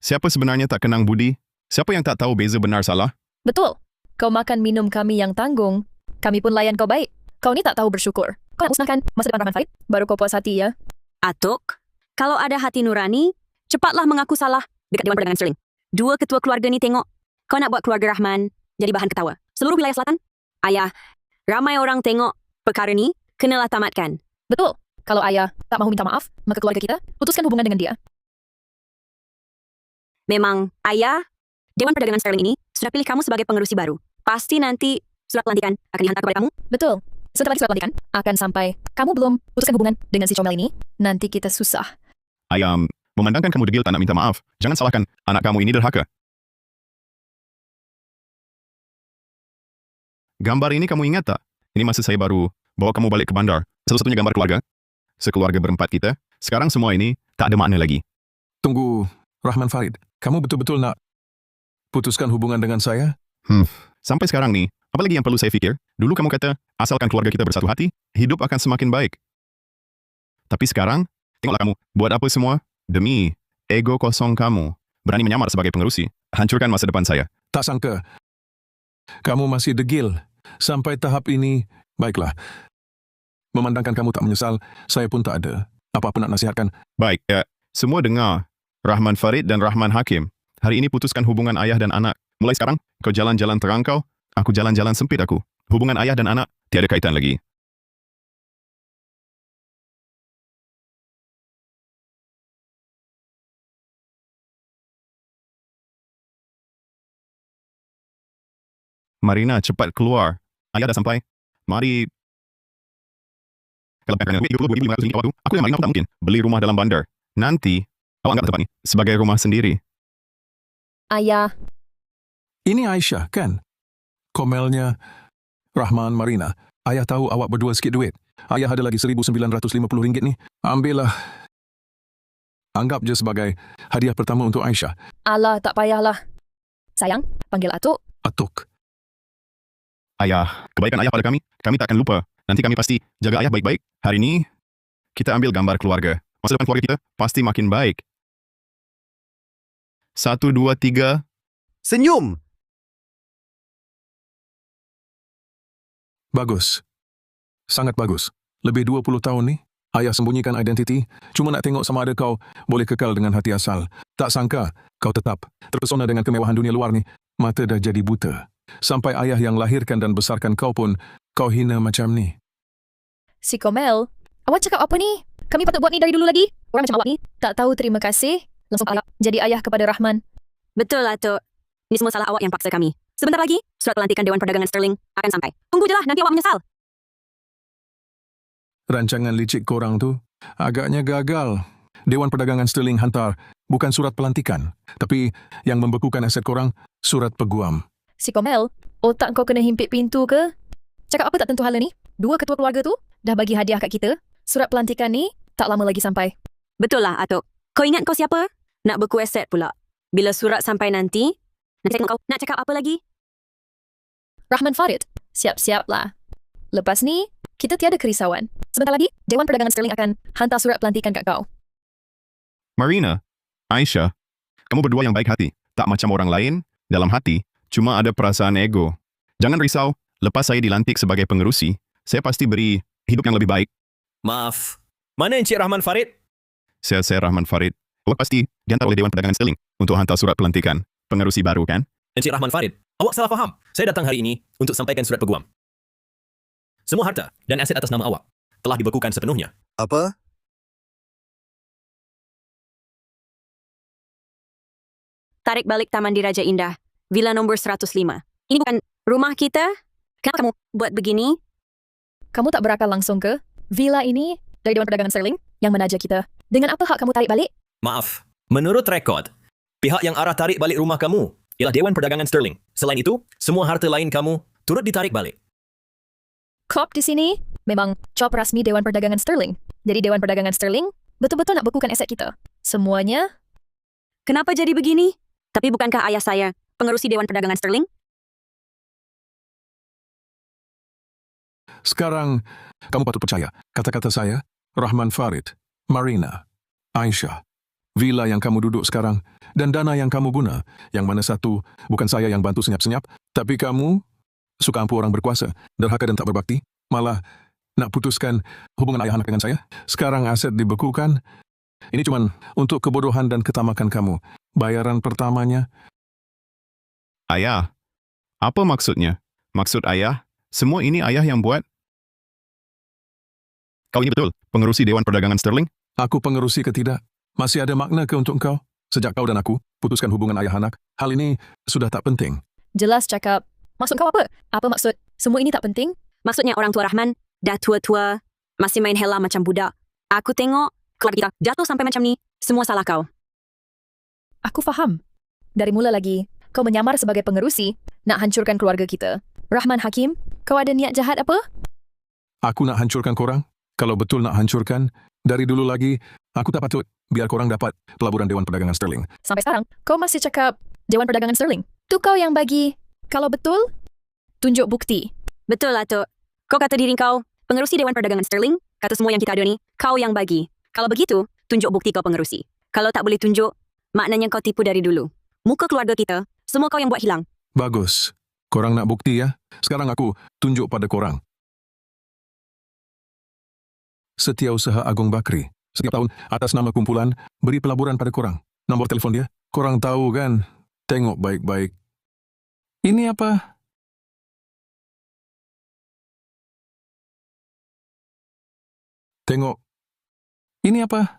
Siapa sebenarnya tak kenang budi? Siapa yang tak tahu beza benar salah? Betul. Kau makan minum kami yang tanggung. Kami pun layan kau baik. Kau ni tak tahu bersyukur. Kau nak musnahkan masa depan Rahman Farid? Baru kau puas hati ya? Atuk, kalau ada hati nurani, cepatlah mengaku salah dekat Dewan Perdagangan Sterling. 2 ketua keluarga ni tengok, kau nak buat keluarga Rahman jadi bahan ketawa. Seluruh wilayah selatan, ayah, ramai orang tengok perkara ni, kenalah tamatkan. Betul. Kalau ayah tak mahu minta maaf, maka keluarga kita putuskan hubungan dengan dia. Memang, ayah, Dewan Perdagangan Sterling ini sudah pilih kamu sebagai pengerusi baru. Pasti nanti surat pelantikan akan dihantar kepada kamu. Betul. Setelah surat pelantikan akan sampai. Kamu belum putuskan hubungan dengan si Comel ini, nanti kita susah. Ayah, memandangkan kamu degil tak nak minta maaf. Jangan salahkan anak kamu ini derhaka. Gambar ini kamu ingat tak? Ini masa saya baru bawa kamu balik ke bandar. Satu-satunya gambar keluarga. Sekeluarga berempat kita. Sekarang semua ini tak ada makna lagi. Tunggu, Rahman Farid. Kamu betul-betul nak putuskan hubungan dengan saya? Sampai sekarang ni, apa lagi yang perlu saya fikir? Dulu kamu kata, asalkan keluarga kita bersatu hati, hidup akan semakin baik. Tapi sekarang, tengoklah kamu, buat apa semua? Demi ego kosong kamu. Berani menyamar sebagai pengerusi. Hancurkan masa depan saya. Tak sangka. Kamu masih degil. Sampai tahap ini, baiklah. Memandangkan kamu tak menyesal, saya pun tak ada apa-apa nak nasihatkan. Baik, ya. Semua dengar. Rahman Farid dan Rahman Hakim. Hari ini putuskan hubungan ayah dan anak. Mulai sekarang, kau jalan-jalan terangkau, aku jalan-jalan sempit aku. Hubungan ayah dan anak tiada kaitan lagi. Marina, cepat keluar. Ayah dah sampai. Mari. Kalau bank RM32,500 waktu, aku yang Marina pun tak mungkin beli rumah dalam bandar. Nanti, awak anggap tempat ni sebagai rumah sendiri. Ayah, Ini Aisyah, kan? Komelnya Rahman Marina. Ayah tahu awak berdua sikit duit. Ayah ada lagi RM1,950 ni. Ambillah. Anggap je sebagai hadiah pertama untuk Aisyah. alah tak payahlah. Sayang, panggil Atuk. Atuk. Ayah, kebaikan ayah pada kami tak akan lupa. Nanti kami pasti jaga ayah baik-baik. Hari ini, kita ambil gambar keluarga. Masa depan keluarga kita pasti makin baik. 1, 2, 3. Senyum! Bagus. Sangat bagus. Lebih 20 tahun ni, ayah sembunyikan identiti, cuma nak tengok sama ada kau boleh kekal dengan hati asal. Tak sangka, kau tetap terpesona dengan kemewahan dunia luar ni. Mata dah jadi buta. Sampai ayah yang lahirkan dan besarkan kau pun, kau hina macam ni. Si Komel, awak cakap apa ni? Kami patut buat ni dari dulu lagi. Orang macam awak ni tak tahu terima kasih. Langsung ayah jadi ayah kepada Rahman. Betul lah, Tok. Ini semua salah awak yang paksa kami. Sebentar lagi, surat pelantikan Dewan Perdagangan Sterling akan sampai. Tunggu je lah, nanti awak menyesal. Rancangan licik korang tu agaknya gagal. Dewan Perdagangan Sterling hantar bukan surat pelantikan, tapi yang membekukan aset korang, surat peguam. Si Komel, otak kau kena himpit pintu ke? Cakap apa tak tentu hala ni? 2 ketua keluarga tu dah bagi hadiah kat kita. Surat pelantikan ni tak lama lagi sampai. Betul lah, Atuk. Kau ingat kau siapa? Nak beku aset pula. Bila surat sampai nanti saya tengok kau nak cakap apa lagi? Rahman Farid, siap-siap lah. Lepas ni, kita tiada kerisauan. Sebentar lagi, Dewan Perdagangan Sterling akan hantar surat pelantikan kat kau. Marina, Aisyah, kamu berdua yang baik hati. Tak macam orang lain, dalam hati, cuma ada perasaan ego. Jangan risau, lepas saya dilantik sebagai pengerusi, saya pasti beri hidup yang lebih baik. Maaf. Mana Encik Rahman Farid? Saya Rahman Farid. Awak pasti dihantar oleh Dewan Perdagangan Sterling untuk hantar surat pelantikan. Pengerusi baru, kan? Encik Rahman Farid, awak salah faham. Saya datang hari ini untuk sampaikan surat peguam. Semua harta dan aset atas nama awak telah dibekukan sepenuhnya. Apa? Tarik balik Taman Diraja Indah, Villa nombor 105. Ini bukan rumah kita? Kenapa kamu buat begini? Kamu tak berakal langsung ke? Villa ini dari Dewan Perdagangan Sterling yang menaja kita. Dengan apa hak kamu tarik balik? Maaf, menurut rekod, pihak yang arah tarik balik rumah kamu ialah Dewan Perdagangan Sterling. Selain itu, semua harta lain kamu turut ditarik balik. Kop di sini memang cop rasmi Dewan Perdagangan Sterling. Jadi Dewan Perdagangan Sterling betul-betul nak bekukan aset kita. Semuanya. Kenapa jadi begini? Tapi bukankah ayah saya pengerusi Dewan Perdagangan Sterling? Sekarang, kamu patut percaya kata-kata saya, Rahman Farid, Marina, Aisyah, villa yang kamu duduk sekarang, dan dana yang kamu guna, yang mana satu bukan saya yang bantu senyap-senyap, tapi kamu suka ampu orang berkuasa, derhaka dan tak berbakti, malah nak putuskan hubungan ayah anak dengan saya. Sekarang aset dibekukan. Ini cuma untuk kebodohan dan ketamakan kamu. Bayaran pertamanya. Ayah, apa maksudnya? Maksud ayah, semua ini ayah yang buat? Kau ini betul pengerusi Dewan Perdagangan Sterling? Aku pengerusi ke tidak? Masih ada makna ke untuk engkau? Sejak kau dan aku putuskan hubungan ayah anak, hal ini sudah tak penting. Jelas cakap. Maksud kau apa? Apa maksud semua ini tak penting? Maksudnya orang tua Rahman dah tua-tua, masih main hela macam budak. Aku tengok keluarga kita jatuh sampai macam ni, semua salah kau. Aku faham. Dari mula lagi, kau menyamar sebagai pengerusi, nak hancurkan keluarga kita. Rahman Hakim, kau ada niat jahat apa? Aku nak hancurkan korang? Kalau betul nak hancurkan, dari dulu lagi, aku tak patut biar korang dapat pelaburan Dewan Perdagangan Sterling. Sampai sekarang, kau masih cakap Dewan Perdagangan Sterling. Tu kau yang bagi. Kalau betul, tunjuk bukti. Betul lah, Tok. Kau kata diri kau pengerusi Dewan Perdagangan Sterling, kata semua yang kita ada ni, kau yang bagi. Kalau begitu, tunjuk bukti kau pengerusi. Kalau tak boleh tunjuk, maknanya kau tipu dari dulu. Muka keluarga kita, semua kau yang buat hilang. Bagus. Korang nak bukti ya? Sekarang aku tunjuk pada korang. Setiausaha Agung Bakri. Setiap tahun, atas nama kumpulan, beri pelaburan pada korang. Nombor telefon dia, korang tahu kan? Tengok baik-baik. Ini apa? Tengok. Ini apa?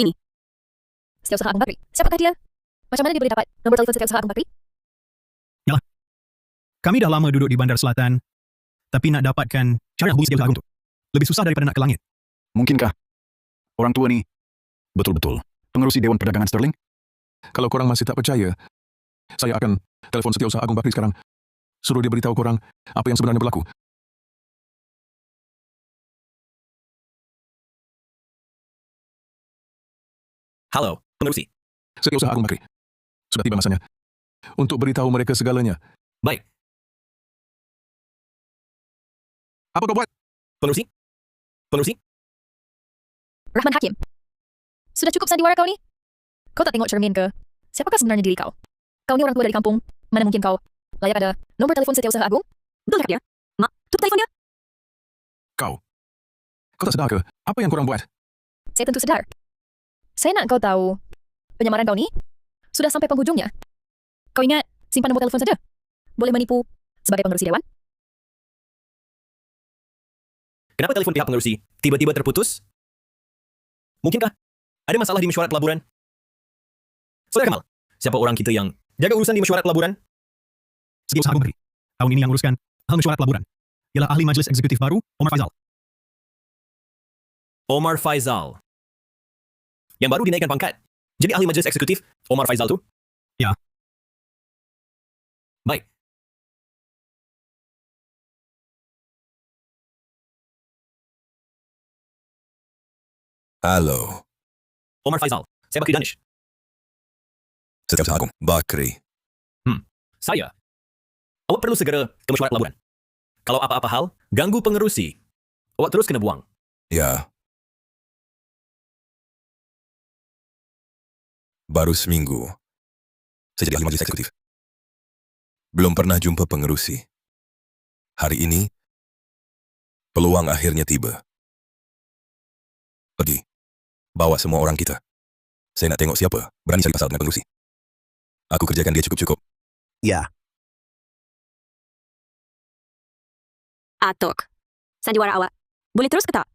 Ini. Setiausaha Agung Bakri. Siapakah dia? Macam mana dia boleh dapat nombor telefon Setiausaha Agung Bakri? Yalah. Kami dah lama duduk di Bandar Selatan, tapi nak dapatkan cara hubungi Setiausaha Agung tu lebih susah daripada nak ke langit. Mungkinkah orang tua ni betul-betul pengerusi Dewan Perdagangan Sterling? Kalau korang masih tak percaya, saya akan telefon Setiausaha Agung Bakri sekarang. Suruh dia beritahu korang apa yang sebenarnya berlaku. Halo, pengerusi. Setiausaha Agung Bakri. Sudah tiba masanya untuk beritahu mereka segalanya. Baik. Apa kau buat? Pengerusi? Pengerusi? Rahman Hakim. Sudah cukup sandiwara kau ni? Kau tak tengok cermin ke? Siapakah sebenarnya diri kau? Kau ni orang tua dari kampung. Mana mungkin kau layak ada nombor telefon Setiausaha Agung? Betul cakap dia? Mak, tutup telefon dia. Kau tak sedar ke? Apa yang korang buat? Saya tentu sedar. Saya nak kau tahu, penyamaran kau ni sudah sampai penghujungnya. Kau ingat simpan nombor telefon saja? Boleh menipu sebagai pengerusi dewan? Kenapa telefon pihak pengerusi tiba-tiba terputus? Mungkinkah ada masalah di mesyuarat pelaburan? Saudara Kamal, siapa orang kita yang jaga urusan di mesyuarat pelaburan? Setiausaha Agung Bakri. Tahun ini yang uruskan hal mesyuarat pelaburan ialah ahli majlis eksekutif baru, Omar Faizal. Omar Faizal. Yang baru dinaikkan pangkat. Jadi ahli majlis eksekutif Omar Faizal tu? Ya. Baik. Halo, Omar Faizal. Saya Bakri Danish. Setiausaha Agung Bakri. Saya. Awak perlu segera ke mesyuarat pelaburan. Kalau apa-apa hal, ganggu pengerusi. Awak terus kena buang. Ya. Baru seminggu, saya jadi ahli majlis eksekutif. Belum pernah jumpa pengerusi. Hari ini, peluang akhirnya tiba. Pergi. Bawa semua orang kita. Saya nak tengok siapa berani cari pasal dengan pengerusi. Aku kerjakan dia cukup-cukup. Ya, Atok, sandiwara awak. Boleh terus ke tak?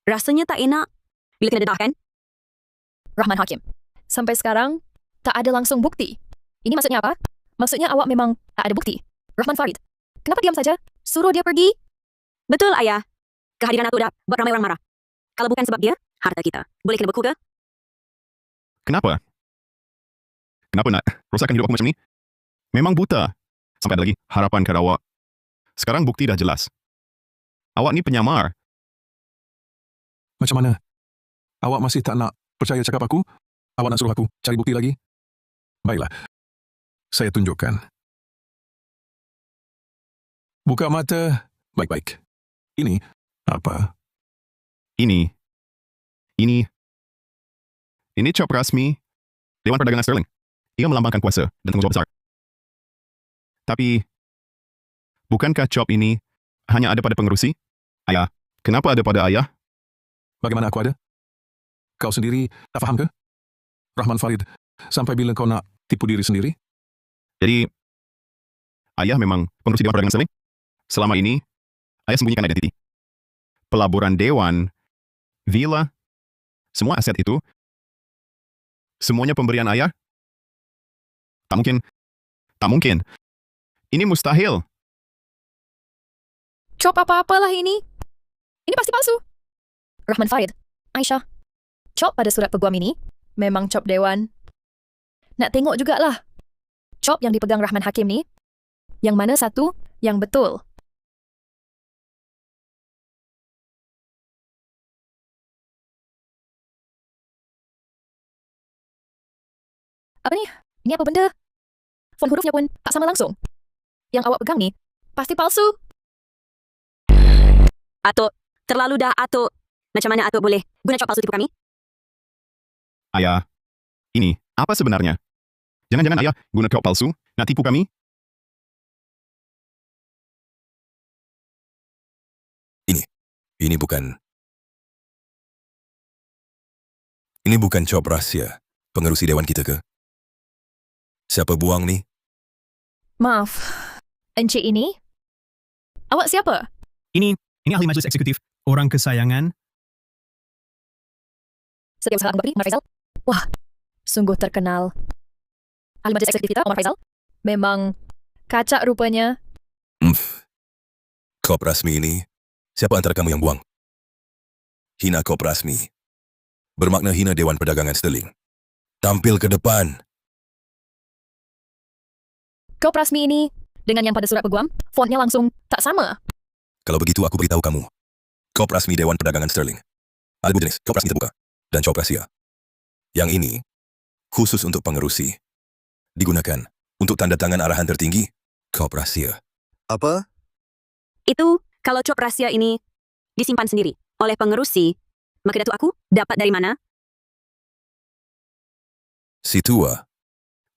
Rasanya tak enak bila kena dedah kan? Rahman Hakim, sampai sekarang tak ada langsung bukti. Ini maksudnya apa? Maksudnya awak memang tak ada bukti. Rahman Farid, kenapa diam saja? Suruh dia pergi. Betul, Ayah. Kehadiran Atuk dah buat ramai orang marah. Kalau bukan sebab dia, harta kita boleh kena beku ke? Kenapa? Kenapa nak rosakkan hidup aku macam ni? Memang buta. Sampai ada lagi harapan kat awak. Sekarang bukti dah jelas. Awak ni penyamar. Macam mana? Awak masih tak nak percaya cakap aku? Awak nak suruh aku cari bukti lagi? Baiklah. Saya tunjukkan. Buka mata baik-baik. Ini apa? Ini cop rasmi Dewan Perdagangan Sterling. Ia melambangkan kuasa dan tanggungjawab besar. Tapi, bukankah cop ini hanya ada pada pengerusi? Ayah, kenapa ada pada ayah? Bagaimana aku ada? Kau sendiri tak faham ke? Rahman Farid, sampai bila kau nak tipu diri sendiri? Jadi, ayah memang pengerusi Dewan Perdagangan Sterling? Selama ini, ayah sembunyikan identiti. Pelaburan Dewan, villa, semua aset itu, semuanya pemberian ayah? Tak mungkin. Tak mungkin. Ini mustahil. Cop apa-apalah ini. Ini pasti palsu. Rahman Farid, Aisyah, cop pada surat peguam ini memang cop Dewan. Nak tengok jugalah. Cop yang dipegang Rahman Hakim ni, yang mana satu yang betul. Apa ni? Ini apa benda? Font hurufnya pun tak sama langsung. Yang awak pegang ni pasti palsu. Atuk, terlalu dah Atuk. Macam mana Atuk boleh guna cop palsu tipu kami? Ayah, ini apa sebenarnya? Jangan-jangan ayah guna cop palsu nak tipu kami? Ini bukan cop rahsia pengerusi Dewan kita ke? Siapa buang ni? Maaf, Encik ini? Awak siapa? Ini ahli majlis eksekutif, orang kesayangan. Setiausaha Abu Bakri, Omar Faizal? Wah, sungguh terkenal. Ahli majlis eksekutif kita, Omar Faizal? Memang kacak rupanya. Kop rasmi ini, siapa antara kamu yang buang? Hina kop rasmi. Bermakna hina Dewan Perdagangan Sterling. Tampil ke depan. Kop rasmi ini, dengan yang pada surat peguam, fontnya langsung tak sama. Kalau begitu aku beritahu kamu. Kop rasmi Dewan Perdagangan Sterling. Ada dua jenis, kop rasmi terbuka dan kop rahsia. Yang ini, khusus untuk pengerusi. Digunakan untuk tanda tangan arahan tertinggi, kop rahsia. Apa? Itu, kalau cop rahsia ini disimpan sendiri oleh pengerusi, maka datuk aku dapat dari mana? Si tua,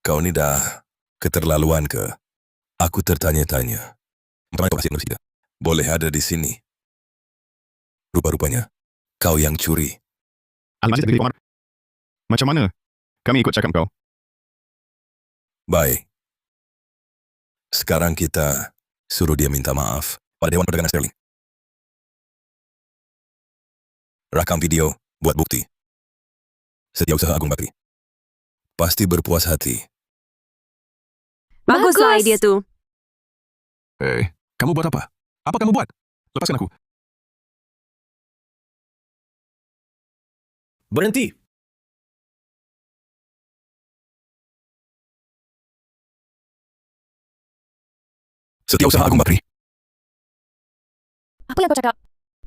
kau ni dah keterlaluan ke? Aku tertanya-tanya. Macam mana kau kasih pengerusi kita? Boleh ada di sini. Rupa-rupanya, kau yang curi. Ahli majlis eksekutif Omar. Macam mana kami ikut cakap kau? Baik. Sekarang kita suruh dia minta maaf pada Dewan Perdagangan Sterling. Rakam video buat bukti. Setiausaha Agung Bakri. Pasti berpuas hati. Baguslah idea tu. Kamu buat apa? Apa kamu buat? Lepaskan aku. Berhenti. Setiausaha Agung Bakri. Apa yang kau cakap?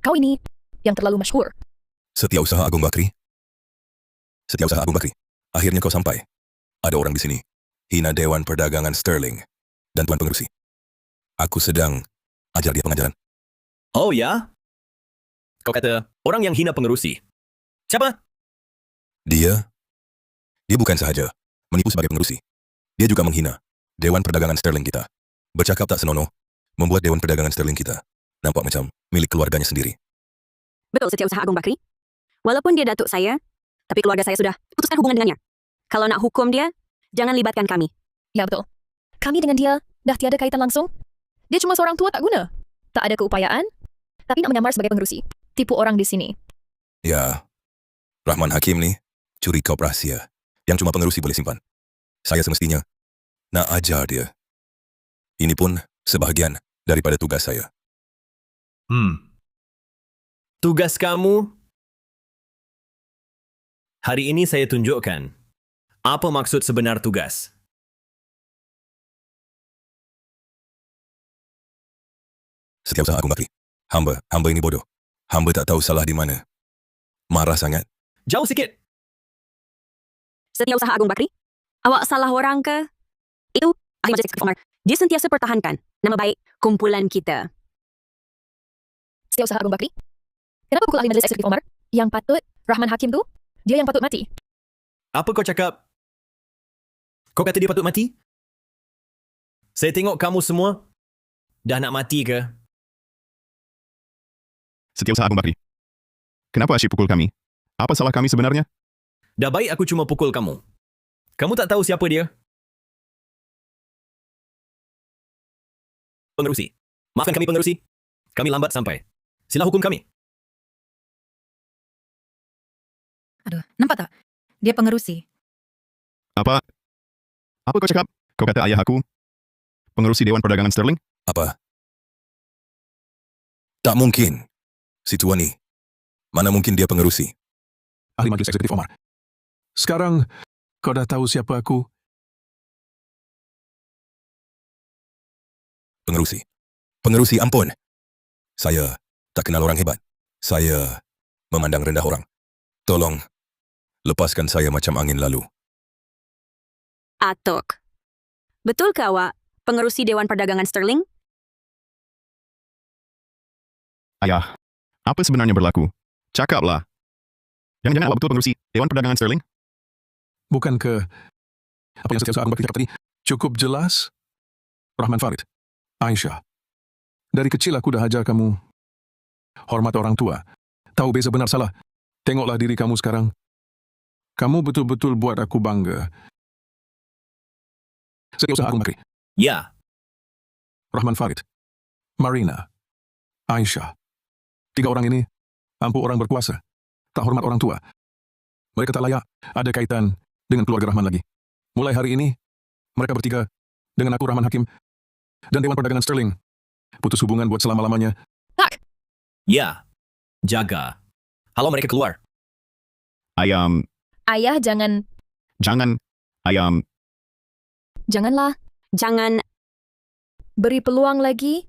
Kau ini yang terlalu masyhur. Setiausaha Agung Bakri. Setiausaha Agung Bakri. Akhirnya kau sampai. Ada orang di sini. Hina Dewan Perdagangan Sterling dan Tuan Pengerusi. Aku sedang ajar dia pengajaran. Oh ya? Kau kata orang yang hina pengerusi. Siapa? Dia bukan sahaja menipu sebagai pengerusi. Dia juga menghina Dewan Perdagangan Sterling kita. Bercakap tak senonoh, membuat Dewan Perdagangan Sterling kita nampak macam milik keluarganya sendiri. Betul, Setiausaha Agung Bakri. Walaupun dia datuk saya, tapi keluarga saya sudah putuskan hubungan dengannya. Kalau nak hukum dia, jangan libatkan kami. Ya betul. Kami dengan dia dah tiada kaitan langsung. Dia cuma seorang tua tak guna. Tak ada keupayaan. tapi nak menyamar sebagai pengerusi. Tipu orang di sini. Ya, Rahman Hakim ni curi kop rahsia yang cuma pengerusi boleh simpan. Saya semestinya nak ajar dia. Ini pun sebahagian daripada tugas saya. Tugas kamu? Hari ini saya tunjukkan apa maksud sebenar tugas. Setiausaha Agung Bakri. Hamba ini bodoh. Hamba tak tahu salah di mana. Marah sangat. Jauh sikit. Setiausaha Agung Bakri? Awak salah orang ke? Itu ahli majlis eksekutif Omar. Dia sentiasa pertahankan nama baik kumpulan kita. Setiausaha Agung Bakri? Kenapa pukul ahli majlis eksekutif Omar? Yang patut, Rahman Hakim tu, dia yang patut mati. Apa kau cakap? Kau kata dia patut mati? Saya tengok kamu semua dah nak mati ke? Setiausaha Agung Bakri. Kenapa asyik pukul kami? Apa salah kami sebenarnya? Dah baik aku cuma pukul kamu. Kamu tak tahu siapa dia? Pengerusi. Maafkan kami pengerusi. Kami lambat sampai. Sila hukum kami. Aduh, nampak tak? Dia pengerusi. Apa kau cakap? Kau kata ayah aku pengerusi Dewan Perdagangan Sterling? Apa? Tak mungkin. Si tua ni. Mana mungkin dia pengerusi? Ahli majlis eksekutif Omar. Sekarang, kau dah tahu siapa aku? Pengerusi. Pengerusi, ampun. Saya tak kenal orang hebat. Saya memandang rendah orang. Tolong, lepaskan saya macam angin lalu. Atok. Betul ke awak pengerusi Dewan Perdagangan Sterling? Ayah, apa sebenarnya berlaku? Cakaplah. Jangan-jangan awak betul pengerusi Dewan Perdagangan Sterling? Bukan ke apa yang Setiausaha Agung Bakri cakap tadi? Cukup jelas? Rahman Farid, Aisyah. Dari kecil aku dah ajar kamu hormat orang tua. Tahu beza benar salah. Tengoklah diri kamu sekarang. Kamu betul-betul buat aku bangga. Setiausaha Agung Bakri, Ya, Rahman Farid, Marina, Aisyah. 3 orang ini ampuh orang berkuasa. Tak hormat orang tua. Mereka tak layak ada kaitan dengan keluarga Rahman lagi. Mulai hari ini, mereka bertiga dengan aku Rahman Hakim dan Dewan Perdagangan Sterling putus hubungan buat selama-lamanya. Tak! ya. Jaga. Halo mereka keluar. Ayam, Ayah jangan... ayam, Janganlah. Jangan. Beri peluang lagi.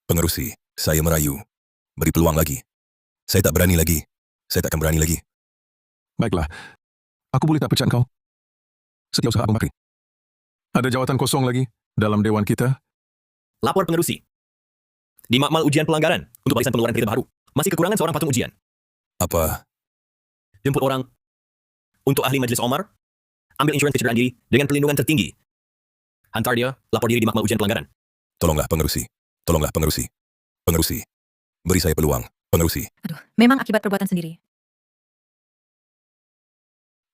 Pengerusi, saya merayu. Beri peluang lagi. Saya tak berani lagi. Saya takkan berani lagi. Baiklah, aku boleh tak pecat kau? Setiausaha Agung Bakri. Ada jawatan kosong lagi dalam dewan kita. Lapor pengerusi. Di makmal ujian pelanggaran untuk barisan pengeluaran kereta baru. Masih kekurangan seorang patung ujian. Apa? Jemput orang untuk ahli majlis Omar. Ambil insurans kecederaan diri dengan perlindungan tertinggi. Hantar dia, lapor diri di makmal ujian pelanggaran. Tolonglah pengerusi. Tolonglah pengerusi. Pengerusi. Beri saya peluang. Pengerusi. Aduh, memang akibat perbuatan sendiri.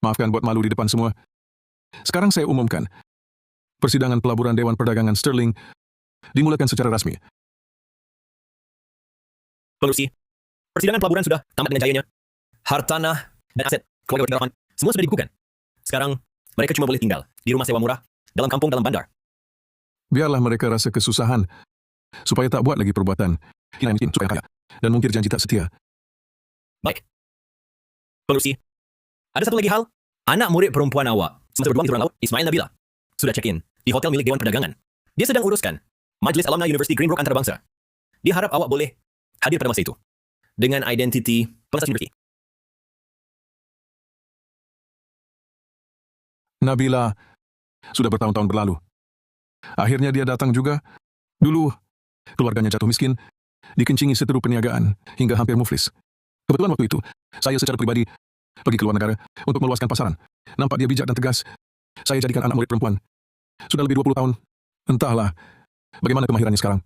Maafkan buat malu di depan semua. Sekarang saya umumkan. Persidangan pelaburan Dewan Perdagangan Sterling dimulakan secara rasmi. Pengerusi. Persidangan pelaburan sudah tamat dengan jayanya. Hartanah dan aset keluarga Rahman semua sudah dibukukan. Sekarang, mereka cuma boleh tinggal di rumah sewa murah dalam kampung dalam bandar. Biarlah mereka rasa kesusahan supaya tak buat lagi perbuatan hina miskin supaya kaya dan mungkir janji tak setia. Baik. Pengerusi. Ada satu lagi hal. Anak murid perempuan awak semasa berduang di turun laut, Ismail Nabila, sudah check-in di hotel milik Dewan Perdagangan. Dia sedang uruskan Majlis Alumni University Greenbrook Antarabangsa. Dia harap awak boleh hadir pada masa itu dengan identiti pengasas universiti. Nabila sudah bertahun-tahun berlalu. Akhirnya dia datang juga. Dulu, keluarganya jatuh miskin, dikencingi seteru perniagaan hingga hampir muflis. Kebetulan waktu itu, saya secara pribadi pergi ke luar negara untuk meluaskan pasaran. Nampak dia bijak dan tegas. Saya jadikan anak murid perempuan. Sudah lebih 20 tahun. Entahlah bagaimana kemahirannya sekarang.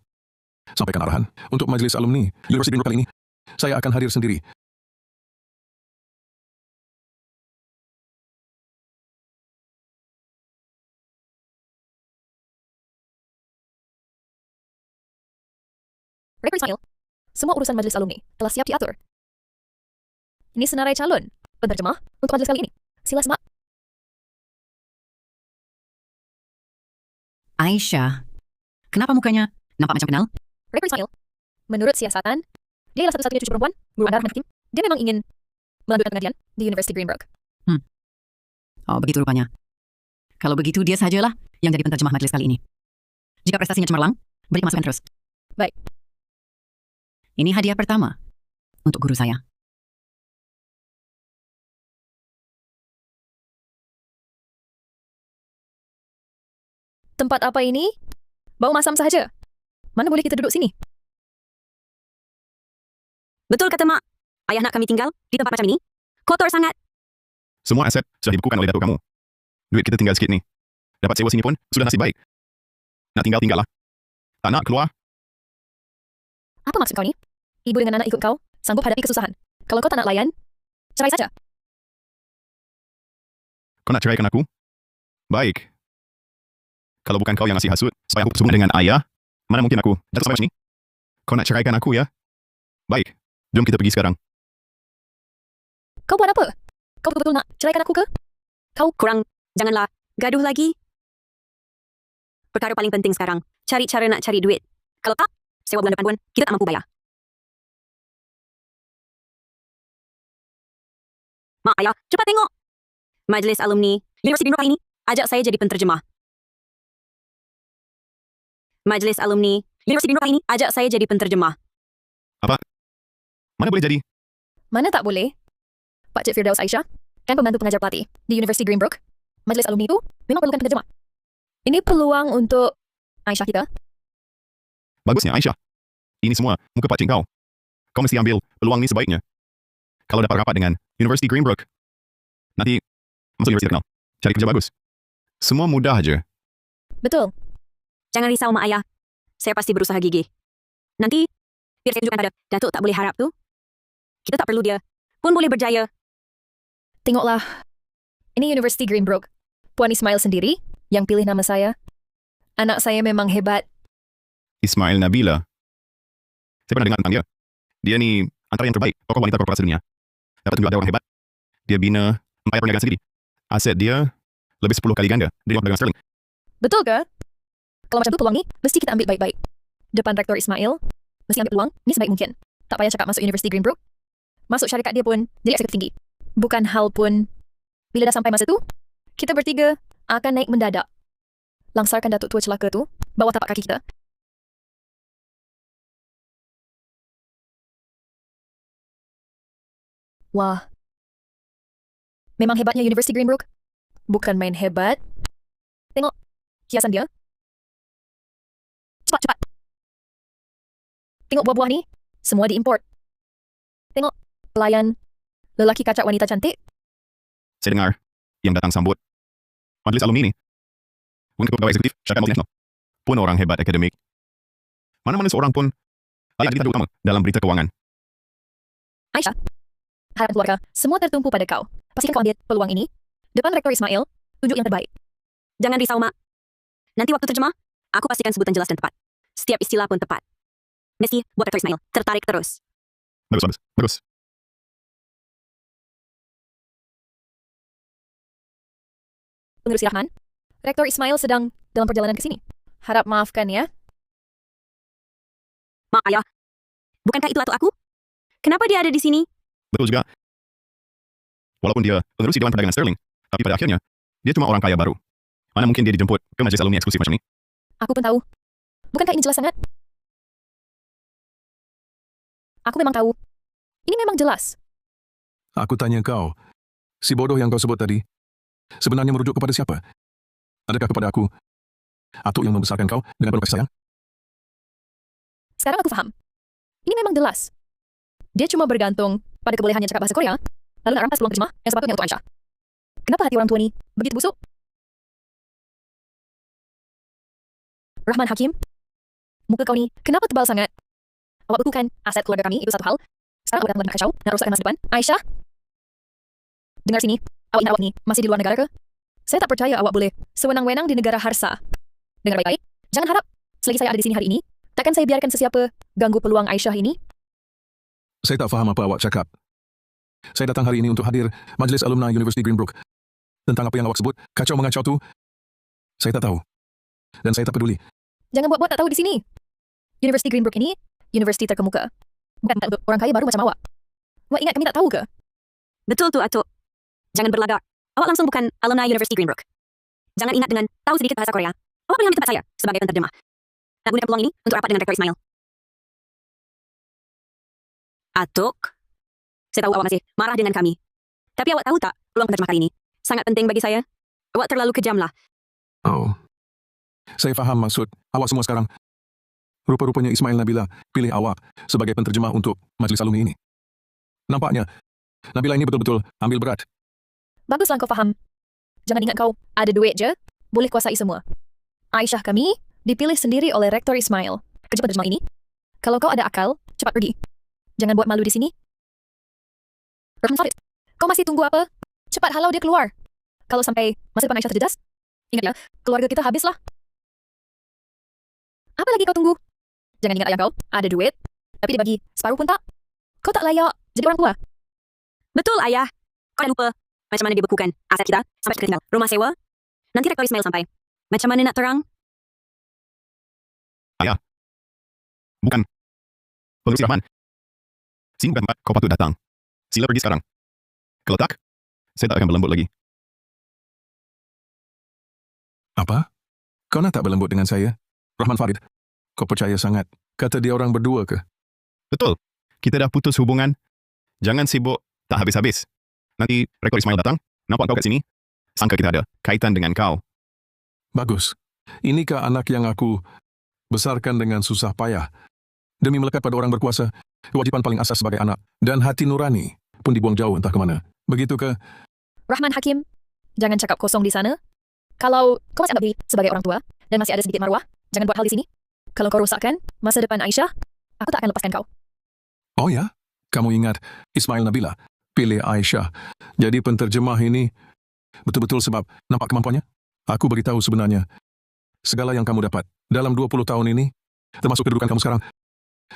Sampaikan arahan untuk Majelis Alumni University Greenbrook kali ini. Saya akan hadir sendiri. Mereka Semua urusan majlis alumni telah siap diatur. Ini senarai calon penterjemah untuk majlis kali ini. Sila semak. Aisyah. Kenapa mukanya nampak macam kenal? Rektor Ismail. Menurut siasatan, dia adalah satu-satunya cucu perempuan guru anda Rahman Hakim. Dia memang ingin melanjutkan pengajian di University Greenbrook. Oh, begitu rupanya. Kalau begitu, dia sajalah yang jadi penterjemah majelis kali ini. Jika prestasinya cemerlang, beri masukan terus. Baik. Ini hadiah pertama untuk guru saya. Tempat apa ini? Bau masam sahaja. Mana boleh kita duduk sini? Betul kata Mak. Ayah nak kami tinggal di tempat macam ini? Kotor sangat. Semua aset sudah dibekukan oleh datuk kamu. Duit kita tinggal sikit ni. Dapat sewa sini pun sudah nasib baik. Nak tinggal lah. Tak nak keluar. Apa maksud kau ni? Ibu dengan anak ikut kau, sanggup hadapi kesusahan. Kalau kau tak nak layan, cerai saja. Kau nak ceraikan aku? Baik. Kalau bukan kau yang ngasih hasut, supaya aku bersembunyi dengan ayah, mana mungkin aku jatuh sampai macam ni? Kau nak ceraikan aku, ya? Baik. Jom kita pergi sekarang. Kau buat apa? Kau betul-betul nak ceraikan aku ke? Kau kurang, janganlah gaduh lagi. Perkara paling penting sekarang, cari cara nak cari duit. Kalau tak, sewa bulan depan pun kita tak mampu bayar. Mak, ayah, cepat tengok. Majlis alumni Universiti Greenbrook ini ajak saya jadi penterjemah. Majlis alumni Universiti Greenbrook ini ajak saya jadi penterjemah. Apa? Mana boleh jadi? Mana tak boleh? Pak Cik Firdaus Aisyah kan pembantu pengajar pelatih di Universiti Greenbrook. Majlis alumni itu memang perlukan penterjemah. Ini peluang untuk Aisyah kita. Bagusnya, Aisyah. Ini semua muka pakcik kau. Kau mesti ambil peluang ni sebaiknya. Kalau dapat rapat dengan Universiti Greenbrook, nanti masuk universiti terkenal. Cari kerja bagus. Semua mudah aja. Betul. Jangan risau, Mak Ayah. Saya pasti berusaha gigih. Nanti, biar saya tunjukkan pada Datuk tak boleh harap tu. Kita tak perlu dia. Pun boleh berjaya. Tengoklah. Ini Universiti Greenbrook. Puan Ismail sendiri yang pilih nama saya. Anak saya memang hebat. Ismail Nabila. Saya pernah dengar tentang dia. Dia ni antara yang terbaik tokoh wanita korporasi dunia. Dapat tunjuk ada orang hebat. Dia bina empayar perniagaan sendiri. Aset dia lebih 10 kali ganda dari perdagangan sterling. Betul ke? Kalau macam tu peluang ni, mesti kita ambil baik-baik. Depan Rektor Ismail, mesti ambil peluang ni sebaik mungkin. Tak payah cakap masuk Universiti Greenbrook. Masuk syarikat dia pun jadi eksekutif tinggi. Bukan hal pun, bila dah sampai masa tu, kita bertiga akan naik mendadak. Langsarkan Datuk Tua celaka tu, bawah tapak kaki kita. Wah. Memang hebatnya Universiti Greenbrook. Bukan main hebat. Tengok, hiasan dia. Cepat. Tengok buah-buah ni, semua diimport. Tengok, pelayan, lelaki kacak wanita cantik. Saya dengar yang datang sambut majlis alumni ni. Bukan ketua pegawai eksekutif syarikat multinasional. Pun orang hebat akademik. Mana-mana seorang pun layak jadi tanda utama dalam berita kewangan. Aisyah, harapan keluarga, semua tertumpu pada kau. Pastikan kau ambil peluang ini. Depan Rektor Ismail, tunjuk yang terbaik. Jangan risau, Mak. Nanti waktu terjemah, aku pastikan sebutan jelas dan tepat. Setiap istilah pun tepat. Mesti buat Rektor Ismail tertarik terus. Bagus. Pengerusi Rahman, Rektor Ismail sedang dalam perjalanan ke sini. Harap maafkan ya. Mak, Ayah. Bukankah itu atuk aku? Kenapa dia ada di sini? Betul juga. Walaupun dia pengerusi Dewan Perdagangan Sterling, tapi pada akhirnya, dia cuma orang kaya baru. Mana mungkin dia dijemput ke majlis alumni eksklusif macam ni? Aku pun tahu. Bukankah ini jelas sangat? Aku memang tahu. Ini memang jelas. Aku tanya kau, si bodoh yang kau sebut tadi, sebenarnya merujuk kepada siapa? Adakah kepada aku, atuk yang membesarkan kau dengan penuh kasih sayang? Sekarang aku faham. Ini memang jelas. Dia cuma bergantung pada kebolehannya cakap bahasa Korea, lalu nak rampas peluang terjemah yang sepatutnya untuk Aisyah. Kenapa hati orang tua ni begitu busuk? Rahman Hakim, muka kau ni kenapa tebal sangat? Awak bekukan aset keluarga kami, itu satu hal. Sekarang awak datang kacau, nak rosakkan masa depan. Aisyah, dengar sini, awak ingat awak ni masih di luar negara ke? Saya tak percaya awak boleh sewenang-wenang di negara Harsa. Dengar baik-baik, jangan harap selagi saya ada di sini hari ini, takkan saya biarkan sesiapa ganggu peluang Aisyah ini Saya tak faham apa awak cakap. Saya datang hari ini untuk hadir Majlis Alumni University Greenbrook. Tentang apa yang awak sebut, kacau-mengacau tu, saya tak tahu. Dan saya tak peduli. Jangan buat-buat tak tahu di sini. University Greenbrook ini, universiti terkemuka. Bukan untuk orang kaya baru macam awak. Awak ingat kami tak tahu ke? Betul tu, Atuk. Jangan berlagak. Awak langsung bukan alumni University Greenbrook. Jangan ingat dengan tahu sedikit bahasa Korea. Awak boleh ambil tempat saya sebagai penterjemah. Nak gunakan peluang ini untuk rapat dengan Rektor Ismail. Atuk, saya tahu awak masih marah dengan kami. Tapi awak tahu tak, peluang penterjemah kali ini sangat penting bagi saya. Awak terlalu kejam lah. Oh, saya faham maksud awak semua sekarang. Rupa-rupanya Ismail Nabila pilih awak sebagai penterjemah untuk majlis alumni ini. Nampaknya, Nabila ini betul-betul ambil berat. Baguslah kau faham. Jangan ingat kau ada duit je, boleh kuasai semua. Aisyah kami dipilih sendiri oleh Rektor Ismail. Kerja penterjemah ini, kalau kau ada akal, cepat pergi. Jangan buat malu di sini. Rahman Farid, kau masih tunggu apa? Cepat halau dia keluar. Kalau sampai masa depan Aisyah terjejas, ingat ya, keluarga kita habislah. Apa lagi kau tunggu? Jangan ingat ayah kau ada duit, tapi dia bagi separuh pun tak. Kau tak layak jadi orang tua. Betul, Ayah. Kau dah lupa macam mana dia bekukan aset kita sampai ke tinggal rumah sewa. Nanti Rektor Ismail sampai. Macam mana nak terang? Ayah. Bukan. Pengerusi Rahman. Sini bukan tempat kau patut datang. Sila pergi sekarang. Kalau tak, saya tak akan berlembut lagi. Apa? Kau nak tak berlembut dengan saya? Rahman Farid, kau percaya sangat kata dia orang berdua ke? Betul. Kita dah putus hubungan. Jangan sibuk tak habis-habis. Nanti Rektor Ismail datang, nampak kau kat sini, sangka kita ada kaitan dengan kau. Bagus. Inikah anak yang aku besarkan dengan susah payah? Demi melekat pada orang berkuasa, kewajipan paling asas sebagai anak dan hati nurani pun dibuang jauh entah ke mana. Begitu ke? Rahman Hakim, jangan cakap kosong di sana. Kalau kau masih anggap diri sebagai orang tua dan masih ada sedikit maruah, jangan buat hal di sini. Kalau kau rosakkan masa depan Aisyah, aku tak akan lepaskan kau. Oh ya? Kamu ingat Ismail Nabila pilih Aisyah jadi penterjemah ini betul-betul sebab nampak kemampuannya? Aku beritahu sebenarnya, segala yang kamu dapat dalam 20 tahun ini, termasuk kedudukan kamu sekarang,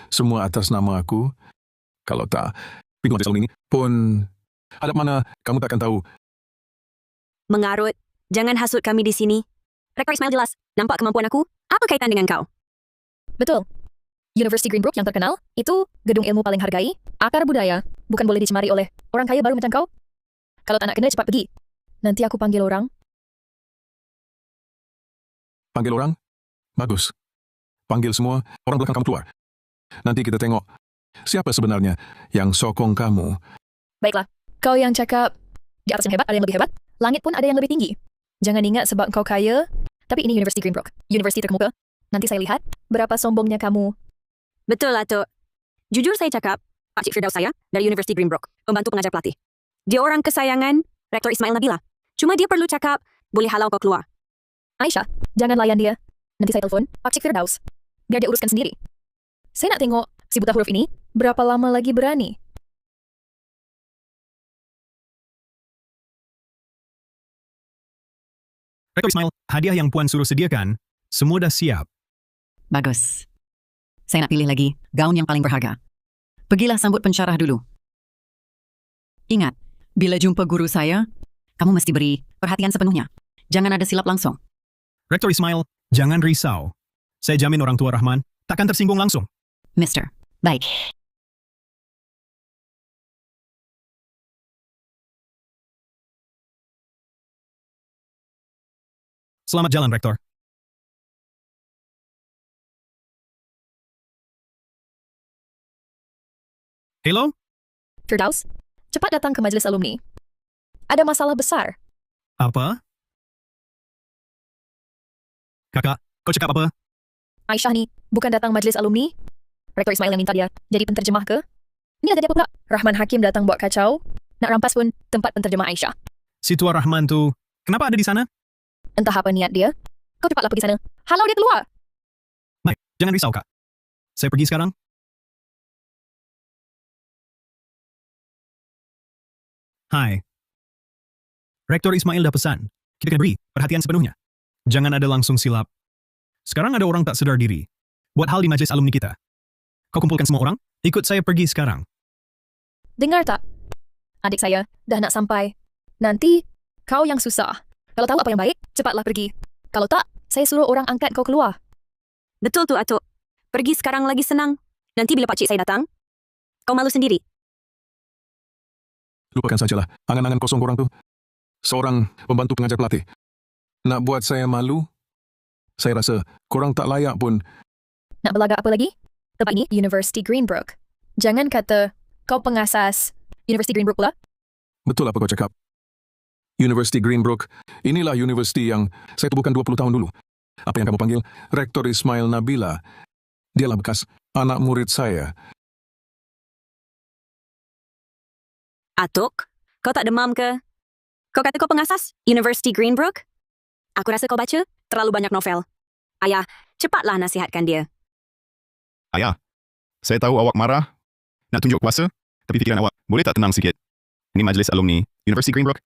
semua atas nama aku. Kalau tak, pintu majlis alumni ini pun hadap mana kamu tak akan tahu. Mengarut. Jangan hasut kami di sini. Rektor Ismail jelas. Nampak kemampuan aku? Apa kaitan dengan kau? Betul. University Greenbrook yang terkenal, itu gedung ilmu paling hargai, akar budaya, bukan boleh dicemari oleh orang kaya baru macam kau. Kalau tak nak kena, cepat pergi. Nanti aku panggil orang. Panggil orang? Bagus. Panggil semua orang belakang kamu keluar. Nanti kita tengok siapa sebenarnya yang sokong kamu. Baiklah. Kau yang cakap di atas yang hebat, ada yang lebih hebat. Langit pun ada yang lebih tinggi. Jangan ingat sebab kau kaya, tapi ini University Greenbrook. Universiti terkemuka. Nanti saya lihat berapa sombongnya kamu. Betul, Atuk. Jujur saya cakap, Pak Cik Firdaus saya dari University Greenbrook, pembantu pengajar pelatih. Dia orang kesayangan Rektor Ismail Nabila. Cuma dia perlu cakap, boleh halau kau keluar. Aisyah, jangan layan dia. Nanti saya telefon Pak Cik Firdaus. Biar dia uruskan sendiri. Saya nak tengok si buta huruf ini berapa lama lagi berani. Rektor Ismail, hadiah yang Puan suruh sediakan, semua dah siap. Bagus. Saya nak pilih lagi gaun yang paling berharga. Pergilah sambut pensyarah dulu. Ingat, bila jumpa guru saya, kamu mesti beri perhatian sepenuhnya. Jangan ada silap langsung. Rektor Ismail, jangan risau. Saya jamin orang tua Rahman takkan tersinggung langsung. Mister, baik. Selamat jalan, Rektor. Hello? Firdaus, cepat datang ke majlis alumni. Ada masalah besar. Apa? Kakak, kau cakap apa? Aisyah ni bukan datang majlis alumni. Rektor Ismail yang minta dia jadi penterjemah ke? Ini ada dia apa pula? Rahman Hakim datang buat kacau. Nak rampas pun tempat penterjemah Aisyah. Si Tua Rahman tu, kenapa ada di sana? Entah apa niat dia. Kau cepatlah pergi sana. Halau dia keluar. Baik, jangan risau, Kak. Saya pergi sekarang. Hai. Rektor Ismail dah pesan. Kita kena beri perhatian sepenuhnya. Jangan ada langsung silap. Sekarang ada orang tak sedar diri. Buat hal di majlis alumni kita. Kau kumpulkan semua orang, ikut saya pergi sekarang. Dengar tak? Adik saya dah nak sampai. Nanti kau yang susah. Kalau tahu apa yang baik, cepatlah pergi. Kalau tak, saya suruh orang angkat kau keluar. Betul tu, Atuk. Pergi sekarang lagi senang. Nanti bila pakcik saya datang, kau malu sendiri. Lupakan sajalah angan-angan kosong korang tu. Seorang pembantu pengajar pelatih. Nak buat saya malu? Saya rasa korang tak layak pun. Nak berlagak apa lagi? Tempat ini University Greenbrook. Jangan kata kau pengasas University Greenbrook pula. Betul apa kau cakap? University Greenbrook, inilah universiti yang saya tubuhkan 20 tahun dulu. Apa yang kamu panggil? Rektor Ismail Nabila. Dialah bekas anak murid saya. Atuk, kau tak demam ke? Kau kata kau pengasas University Greenbrook? Aku rasa kau baca terlalu banyak novel. Ayah, cepatlah nasihatkan dia. Ayah, saya tahu awak marah, nak tunjuk kuasa, tapi fikiran awak boleh tak tenang sikit? Ini majlis alumni University Greenbrook.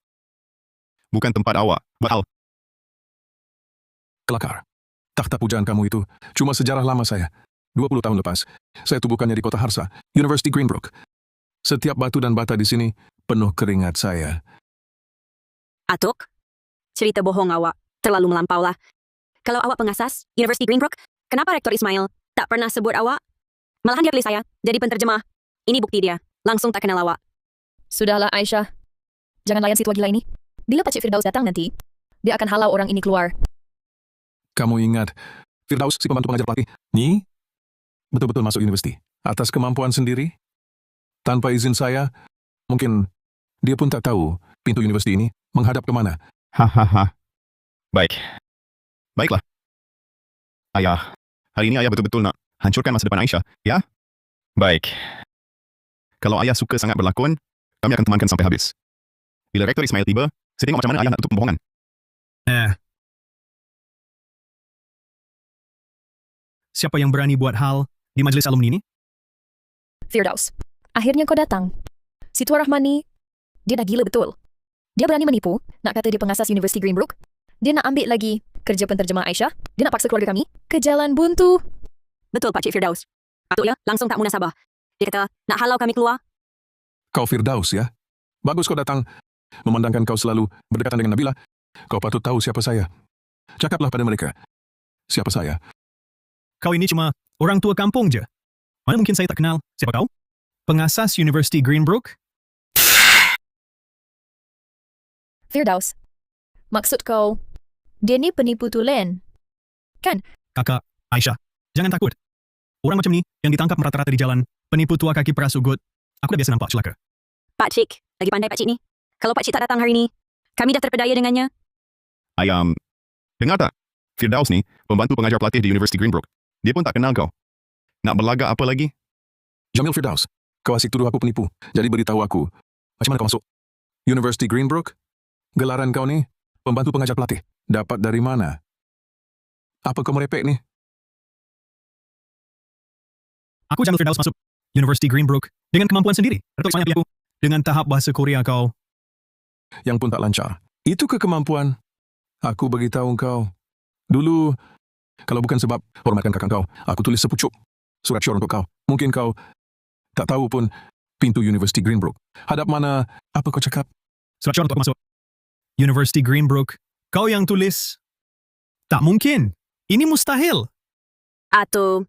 Bukan tempat awak berhal. Kelakar. Takhta pujaan kamu itu cuma sejarah lama saya. 20 tahun lepas, saya tubuhkannya di kota Harsa, University Greenbrook. Setiap batu dan bata di sini penuh keringat saya. Atuk, cerita bohong awak terlalu melampau lah. Kalau awak pengasas University Greenbrook, kenapa Rektor Ismail tak pernah sebut awak? Malahan dia pilih saya jadi penterjemah. Ini bukti dia. Langsung tak kenal awak. Sudahlah Aisyah. Jangan layan si tua gila ini. Bila Pakcik Firdaus datang nanti, dia akan halau orang ini keluar. Kamu ingat, Firdaus si pembantu pengajar pelatih, ni betul-betul masuk universiti. Atas kemampuan sendiri, tanpa izin saya, mungkin dia pun tak tahu pintu universiti ini menghadap kemana. Hahaha. Baik. Baiklah. Ayah, hari ini ayah betul-betul nak hancurkan masa depan Aisyah, ya? Baik. Kalau ayah suka sangat berlakon, kami akan temankan sampai habis. Bila Rektor Ismail tiba, saya tengok macam mana ayah nak tutup pembohongan. Siapa yang berani buat hal di majlis alumni ini? Firdaus, akhirnya kau datang. Si Tua Rahman ni, dia dah gila betul. Dia berani menipu, nak kata dia pengasas University Greenbrook. Dia nak ambil lagi kerja penterjemah Aisyah. Dia nak paksa keluarga kami ke jalan buntu. Betul Pakcik Firdaus. Atuk ya, langsung tak munasabah. Dia kata nak halau kami keluar. Kau Firdaus ya? Bagus kau datang. Memandangkan kau selalu berdekatan dengan Nabila, kau patut tahu siapa saya. Cakaplah pada mereka. Siapa saya? Kau ini cuma orang tua kampung je. Mana mungkin saya tak kenal? Siapa kau? Pengasas University Greenbrook? Firdaus, maksud kau, dia ni penipu tulen, kan? Kakak, Aisyah, jangan takut. Orang macam ni yang ditangkap merata-rata di jalan, penipu tua kaki peras ugut, aku dah biasa nampak celaka. Pakcik, lagi pandai Pakcik ni. Kalau Pakcik tak datang hari ni, kami dah terpedaya dengannya. Ayah, dengar tak? Firdaus ni, pembantu pengajar pelatih di University Greenbrook. Dia pun tak kenal kau. Nak berlagak apa lagi? Jamil Firdaus, kau asyik tuduh aku penipu. Jadi beritahu aku, macam mana kau masuk? University Greenbrook? Gelaran kau ni, pembantu pengajar pelatih. Dapat dari mana? Apa kau merepek ni? Aku Jamil Firdaus masuk University Greenbrook dengan kemampuan sendiri. Rektor Ismail pilih aku dengan tahap bahasa Korea kau. Yang pun tak lancar. Itu ke kemampuan? Aku beritahu kau. Dulu, kalau bukan sebab hormatkan kakak kau, aku tulis sepucuk surat syur untuk kau. Mungkin kau tak tahu pun pintu University Greenbrook. Hadap mana, apa kau cakap? Surat syur untuk masuk University Greenbrook. Kau yang tulis? Tak mungkin. Ini mustahil. Atau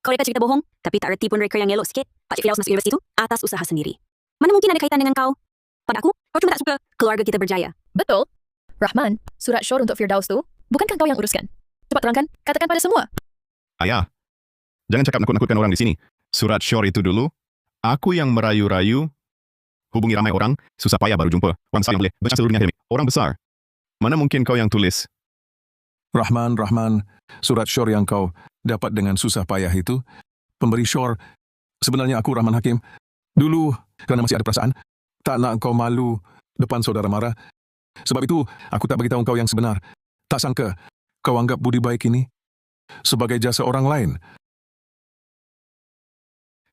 kau reka cerita bohong, tapi tak reti pun reka yang elok sikit. Pakcik Firdaus masuk universiti tu atas usaha sendiri. Mana mungkin ada kaitan dengan kau? Pada aku, kau cuma tak suka keluarga kita berjaya. Betul. Rahman, surat syur untuk Firdaus tu, bukankah kau yang uruskan? Cepat terangkan, katakan pada semua. Ayah, jangan cakap nakut-nakutkan orang di sini. Surat syur itu dulu, aku yang merayu-rayu, hubungi ramai orang, susah payah baru jumpa. Wangsa yang boleh baca seluruhnya akademik. Orang besar. Mana mungkin kau yang tulis? Rahman, surat syur yang kau dapat dengan susah payah itu, pemberi syur, sebenarnya aku Rahman Hakim. Dulu, kerana masih ada perasaan, tak nak kau malu depan saudara mara. Sebab itu, aku tak beritahu kau yang sebenar. Tak sangka, kau anggap budi baik ini sebagai jasa orang lain.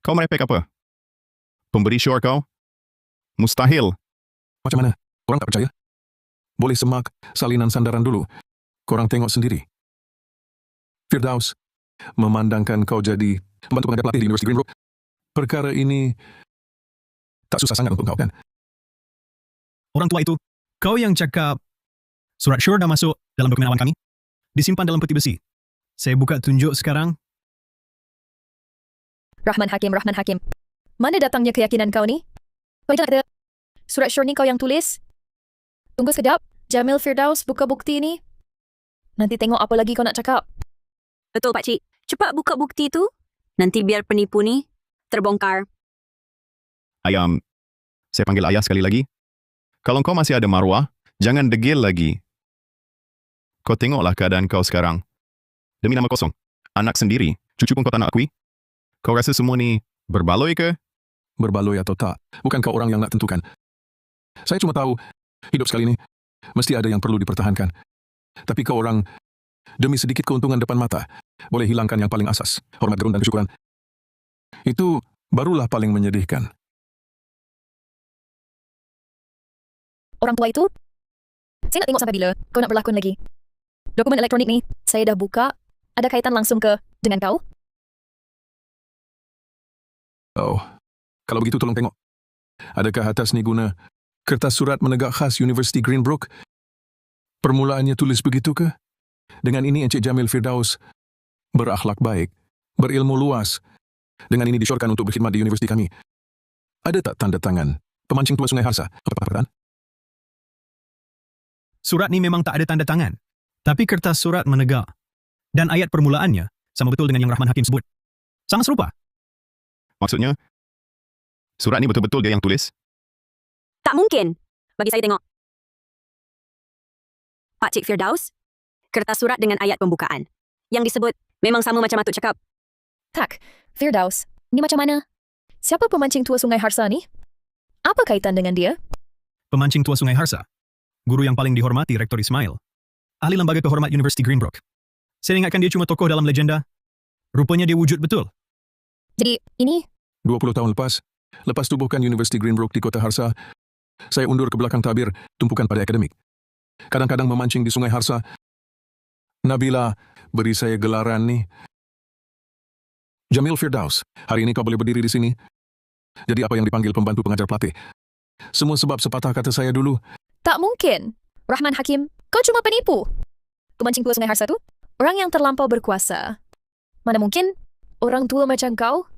Kau merepek apa? Pemberi syur kau? Mustahil. Macam mana? Orang tak percaya? Boleh semak salinan sandaran dulu. Korang tengok sendiri. Firdaus, memandangkan kau jadi pembantu pengajar pelatih di University Greenbrook, perkara ini Tak susah sangat untuk kau kan? Orang tua itu, kau yang cakap surat sure dah masuk dalam dokumen awan kami? Disimpan dalam peti besi. Saya buka tunjuk sekarang. Rahman Hakim. Mana datangnya keyakinan kau ni? Kau jangan kata, surat sure ni kau yang tulis? Tunggu sekejap, Jamil Firdaus buka bukti ni. Nanti tengok apa lagi kau nak cakap. Betul, Pakcik. Cepat buka bukti tu. Nanti biar penipu ni terbongkar. Ayam, saya panggil ayah sekali lagi. Kalau kau masih ada maruah, jangan degil lagi. Kau tengoklah keadaan kau sekarang. Demi nama kosong, anak sendiri, cucu pun kau tak nak akui. Kau rasa semua ni berbaloi ke? Berbaloi atau tak, bukan kau orang yang nak tentukan. Saya cuma tahu, hidup sekali ni, mesti ada yang perlu dipertahankan. Tapi kau orang, demi sedikit keuntungan depan mata, boleh hilangkan yang paling asas, hormat gerun dan kesyukuran. Itu barulah paling menyedihkan. Orang tua itu, saya nak tengok sampai bila kau nak berlakon lagi. Dokumen elektronik ni, saya dah buka. Ada kaitan langsung ke dengan kau? Oh, kalau begitu tolong tengok. Adakah atas ni guna kertas surat menegak khas University Greenbrook? Permulaannya tulis begitu ke? Dengan ini Encik Jamil Firdaus berakhlak baik, berilmu luas. Dengan ini disyorkan untuk berkhidmat di universiti kami. Ada tak tanda tangan pemancing tua Sungai Harsa? Apa? Surat ni memang tak ada tanda tangan. Tapi kertas surat menegak. Dan ayat permulaannya sama betul dengan yang Rahman Hakim sebut. Sama serupa. Maksudnya, surat ni betul-betul dia yang tulis? Tak mungkin. Bagi saya tengok. Pakcik Firdaus, kertas surat dengan ayat pembukaan. Yang disebut memang sama macam Atuk cakap. Tak, Firdaus, ni macam mana? Siapa pemancing tua Sungai Harsa ni? Apa kaitan dengan dia? Pemancing tua Sungai Harsa. Guru yang paling dihormati Rektor Ismail. Ahli lembaga kehormat University Greenbrook. Saya ingatkan dia cuma tokoh dalam legenda. Rupanya dia wujud betul. Jadi, ini 20 tahun lepas tubuhkan University Greenbrook di Kota Harsa, saya undur ke belakang tabir tumpukan pada akademik. Kadang-kadang memancing di Sungai Harsa. Nabila beri saya gelaran ni. Jamil Firdaus, hari ini kau boleh berdiri di sini. Jadi apa yang dipanggil pembantu pengajar pelatih? Semua sebab sepatah kata saya dulu. tak mungkin. Rahman Hakim, kau cuma penipu. Pemancing tua Sungai Harsa tu, orang yang terlampau berkuasa. Mana mungkin orang tua macam kau?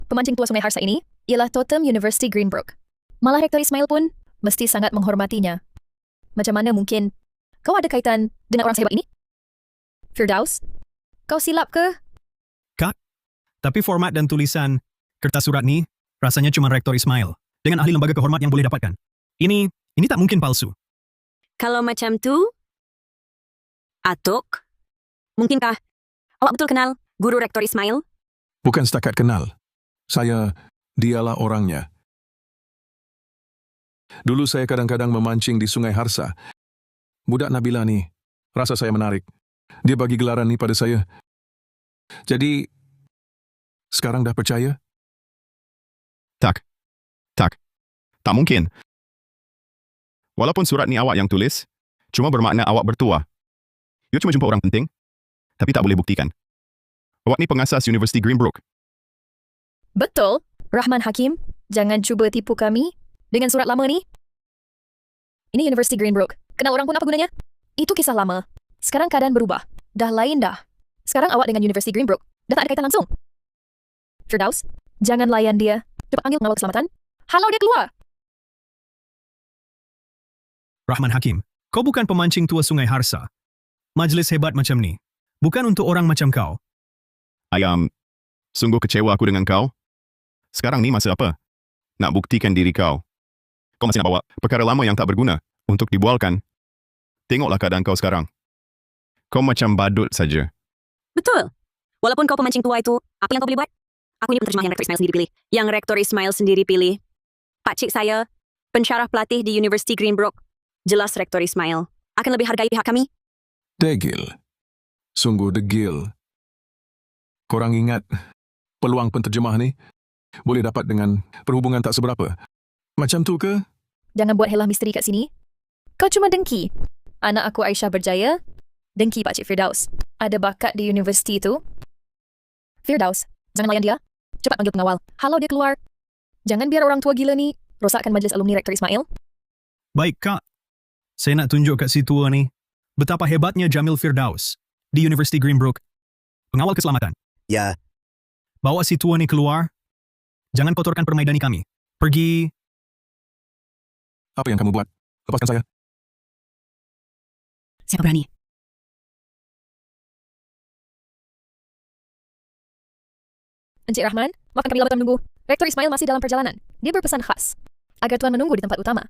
Pemancing tua Sungai Harsa ini ialah totem University Greenbrook. Malah Rektor Ismail pun mesti sangat menghormatinya. Macam mana mungkin kau ada kaitan dengan orang sehebat ini? Firdaus, kau silap ke? Kak, tapi format dan tulisan kertas surat ni rasanya cuma Rektor Ismail dengan ahli lembaga kehormat yang boleh dapatkan. Ini tak mungkin palsu. Kalau macam tu, Atuk, mungkinkah awak betul kenal guru Rektor Ismail? Bukan setakat kenal. Dialah orangnya. Dulu saya kadang-kadang memancing di Sungai Harsa. Budak Nabila ni, rasa saya menarik. Dia bagi gelaran ni pada saya. Jadi, sekarang dah percaya? Tak mungkin. Walaupun surat ni awak yang tulis, cuma bermakna awak bertuah. You cuma jumpa orang penting, tapi tak boleh buktikan. Awak ni pengasas University Greenbrook. Betul. Rahman Hakim, jangan cuba tipu kami dengan surat lama ni. Ini University Greenbrook. Kenal orang pun apa gunanya? Itu kisah lama. Sekarang keadaan berubah. Dah lain dah. Sekarang awak dengan University Greenbrook dah tak ada kaitan langsung. Firdaus, jangan layan dia. Cepat panggil pengawal keselamatan. Halau dia keluar. Rahman Hakim, kau bukan pemancing tua Sungai Harsa. Majlis hebat macam ni. Bukan untuk orang macam kau. Ayam, sungguh kecewa aku dengan kau. Sekarang ni masa apa? Nak buktikan diri kau. Kau masih nak bawa perkara lama yang tak berguna untuk dibualkan. Tengoklah keadaan kau sekarang. Kau macam badut saja. Betul. Walaupun kau pemancing tua itu, apa yang kau boleh buat? Aku ini penterjemah yang Rektor Ismail sendiri pilih. Yang Rektor Ismail sendiri pilih. Pakcik saya, pensyarah pelatih di University Greenbrook. Jelas Rektor Ismail akan lebih hargai pihak kami. Degil. Sungguh degil. Korang ingat, peluang penterjemah ni boleh dapat dengan perhubungan tak seberapa. Macam tu ke? Jangan buat helah misteri kat sini. Kau cuma dengki. Anak aku Aisyah berjaya. Dengki Pakcik Firdaus. Ada bakat di universiti tu. Firdaus, jangan layan dia. cepat panggil pengawal. Halo, dia keluar. Jangan biar orang tua gila ni rosakkan majlis alumni Rektor Ismail. Baik, Kak. Saya nak tunjuk kat si tua ni betapa hebatnya Jamil Firdaus di University Greenbrook. Pengawal keselamatan. Ya, Bawa si tua ni keluar. Jangan kotorkan permaidani kami. Pergi. Apa yang kamu buat? Lepaskan saya. Siapa berani? Encik Rahman, maafkan kami lambat menunggu. Rektor Ismail masih dalam perjalanan. Dia berpesan khas agar tuan menunggu di tempat utama.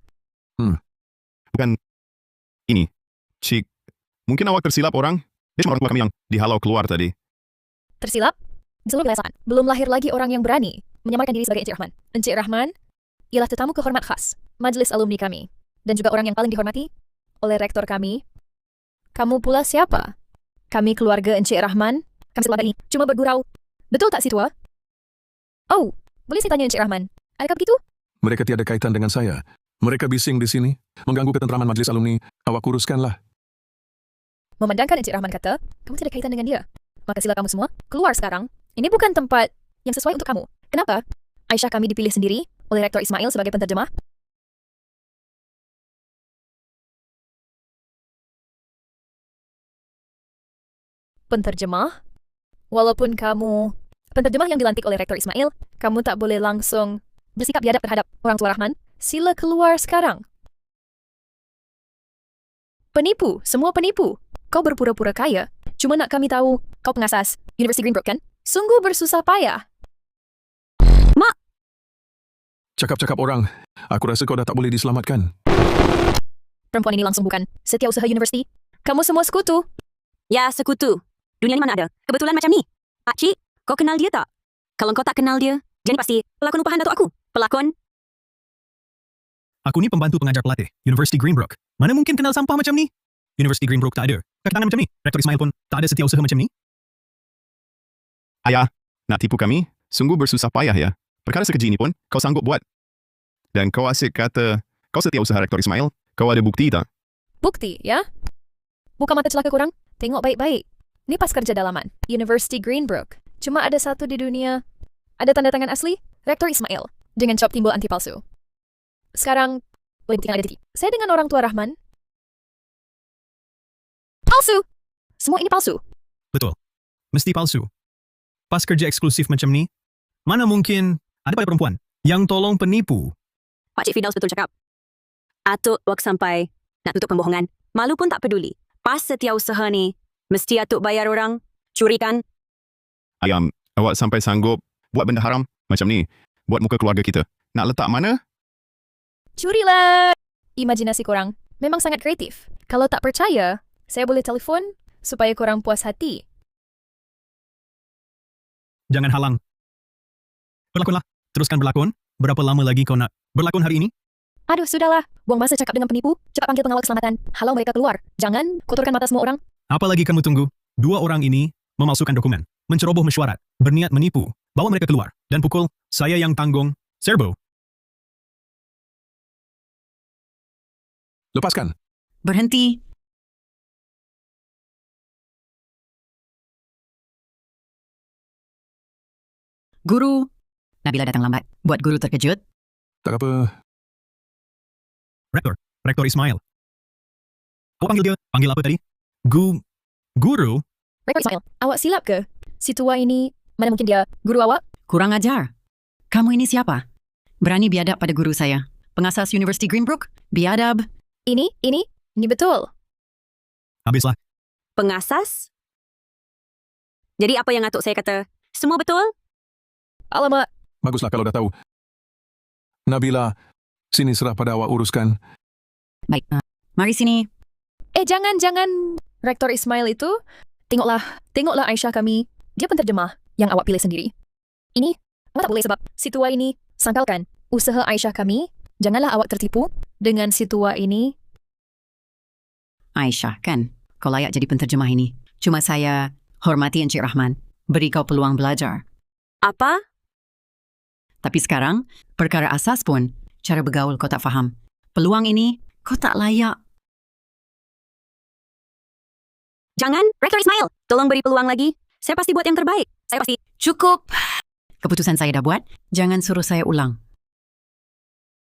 Bukan ini. Cik, mungkin awak tersilap orang? Dia cuma orang tua kami yang dihalau keluar tadi. Tersilap? Di seluruh wilayah Sa'an, belum lahir lagi orang yang berani menyamarkan diri sebagai Encik Rahman. Encik Rahman ialah tetamu kehormat khas majlis alumni kami dan juga orang yang paling dihormati oleh rektor kami. Kamu pula siapa? Kami keluarga Encik Rahman. Kami selama ini cuma bergurau. Betul tak si tua? Oh, boleh saya tanya Encik Rahman, adakah begitu? Mereka tiada kaitan dengan saya. Mereka bising di sini, mengganggu ketentraman majlis alumni. Awak uruskanlah. Memandangkan Encik Rahman kata, kamu tidak kaitan dengan dia. Maka sila kamu semua keluar sekarang. Ini bukan tempat yang sesuai untuk kamu. Kenapa? Aisyah kami dipilih sendiri oleh Rektor Ismail sebagai penterjemah. Penterjemah? Walaupun kamu penterjemah yang dilantik oleh Rektor Ismail, kamu tak boleh langsung bersikap biadab terhadap orang tua Rahman. Sila keluar sekarang. Penipu, semua penipu. Kau berpura-pura kaya, cuma nak kami tahu kau pengasas University Greenbrook kan? Sungguh bersusah payah. Cakap-cakap orang, aku rasa kau dah tak boleh diselamatkan. Perempuan ini langsung bukan setiausaha universiti. Kamu semua sekutu. Ya, sekutu. Dunia ni mana ada? Kebetulan macam ni. Pakcik, kau kenal dia tak? Kalau kau tak kenal dia, dia ni pasti pelakon upahan datuk aku. Pelakon. Aku ni pembantu pengajar pelatih University Greenbrook. Mana mungkin kenal sampah macam ni? University Greenbrook tak ada kaki tangan macam ni. Rektor Ismail pun tak ada setiausaha macam ni. Ayah, nak tipu kami? Sungguh bersusah payah ya. Perkara sekeji ini pun kau sanggup buat. Dan kau asyik kata kau setiausaha Rektor Ismail. Kau ada bukti tak? Bukti, ya? Buka mata celaka korang. Tengok baik-baik. Ni pas kerja dalaman. University Greenbrook. Cuma ada satu di dunia. Ada tanda tangan asli. Rektor Ismail. Dengan cap timbul anti palsu. Sekarang, boleh buktikan ada titik. Saya dengan orang tua Rahman. Palsu! Semua ini palsu. Betul. Mesti palsu. Pas kerja eksklusif macam ni, mana mungkin ada pada perempuan yang tolong penipu. Pakcik Firdaus betul cakap. Atuk waktu sampai nak tutup pembohongan. Malu pun tak peduli. Pas setiausaha ni, mesti atuk bayar orang, curikan. Ayam, awak sampai sanggup buat benda haram macam ni. Buat muka keluarga kita. Nak letak mana? Curilah! Imajinasi korang memang sangat kreatif. Kalau tak percaya, saya boleh telefon supaya korang puas hati. Jangan halang. Berlakonlah. Teruskan berlakon. Berapa lama lagi kau nak berlakon hari ini? Aduh, sudahlah. Buang masa cakap dengan penipu. Cepat panggil pengawal keselamatan. Halau mereka keluar. Jangan kotorkan mata semua orang. Apa lagi kamu tunggu? Dua orang ini memalsukan dokumen, menceroboh mesyuarat, berniat menipu. Bawa mereka keluar dan pukul. Saya yang tanggung. Serbo. Lepaskan. Berhenti. Guru. Nabila datang lambat. Buat guru terkejut. Tak apa. Rektor Ismail. Awak panggil dia. Panggil apa tadi? Guru? Rektor Ismail, awak silap ke? Si tua ini, mana mungkin dia guru awak? Kurang ajar. Kamu ini siapa? Berani biadab pada guru saya. Pengasas University Greenbrook? Biadab. Ini betul. Habislah. Pengasas? Jadi apa yang atuk saya kata? Semua betul? Alamak, Baguslah kalau dah tahu. Nabila, sini serah pada awak uruskan. Baik. Mari sini. Jangan. Rektor Ismail itu, tengoklah Aisyah kami. Dia penterjemah yang awak pilih sendiri. Ini, awak tak boleh sebab si tua ini, sangkalkan, usaha Aisyah kami, janganlah awak tertipu dengan si tua ini. Aisyah, kan? Kau layak jadi penterjemah ini. Cuma saya hormati Encik Rahman. Beri kau peluang belajar. Apa? Tapi sekarang, perkara asas pun, cara bergaul kau tak faham. Peluang ini, kau tak layak. Jangan, Rektor Ismail. Tolong beri peluang lagi. Saya pasti buat yang terbaik. Saya pasti... Cukup. Keputusan saya dah buat, jangan suruh saya ulang.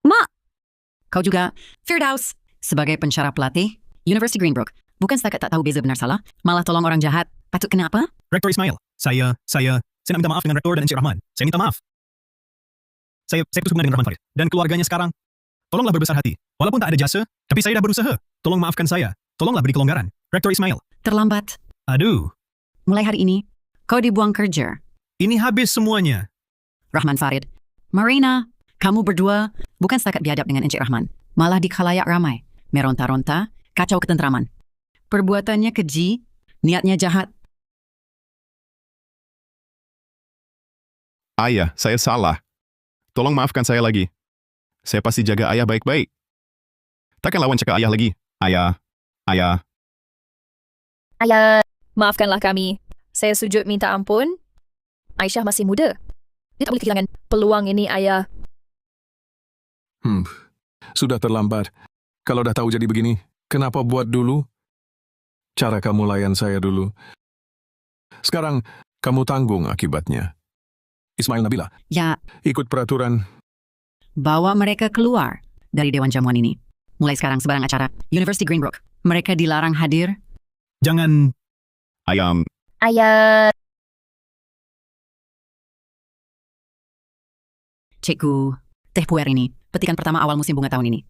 Mak, Kau juga, Firdaus, sebagai pensyarah pelatih, University Greenbrook, bukan setakat tak tahu beza benar salah, malah tolong orang jahat. Patut kena apa? Rektor Ismail, saya nak minta maaf dengan Rektor dan Encik Rahman. Saya minta maaf. Saya putus hubungan dengan Rahman Farid dan keluarganya sekarang. Tolonglah berbesar hati. Walaupun tak ada jasa, tapi saya dah berusaha. Tolong maafkan saya. Tolonglah beri kelonggaran. Rektor Ismail. Terlambat. Aduh, Mulai hari ini, kau dibuang kerja. ini habis semuanya. Rahman Farid. Marina, kamu berdua bukan setakat biadab dengan Encik Rahman, malah di khalayak ramai. Meronta-ronta, kacau ketentraman. Perbuatannya keji, niatnya jahat. Ayah, saya salah. Tolong maafkan saya lagi. Saya pasti jaga ayah baik-baik. Takkan lawan cakap ayah lagi. Ayah. Ayah, maafkanlah kami. Saya sujud minta ampun. Aisyah masih muda. Dia tak boleh kehilangan peluang ini, Ayah. Sudah terlambat. Kalau dah tahu jadi begini, kenapa buat dulu? Cara kamu layan saya dulu. Sekarang, kamu tanggung akibatnya. Ismail Nabila, Ya, ikut peraturan. bawa mereka keluar dari Dewan Jamuan ini. Mulai sekarang sebarang acara, University Greenbrook, mereka dilarang hadir. Jangan. Ayam. Ayah. Cikgu, teh puer ini, petikan pertama awal musim bunga tahun ini.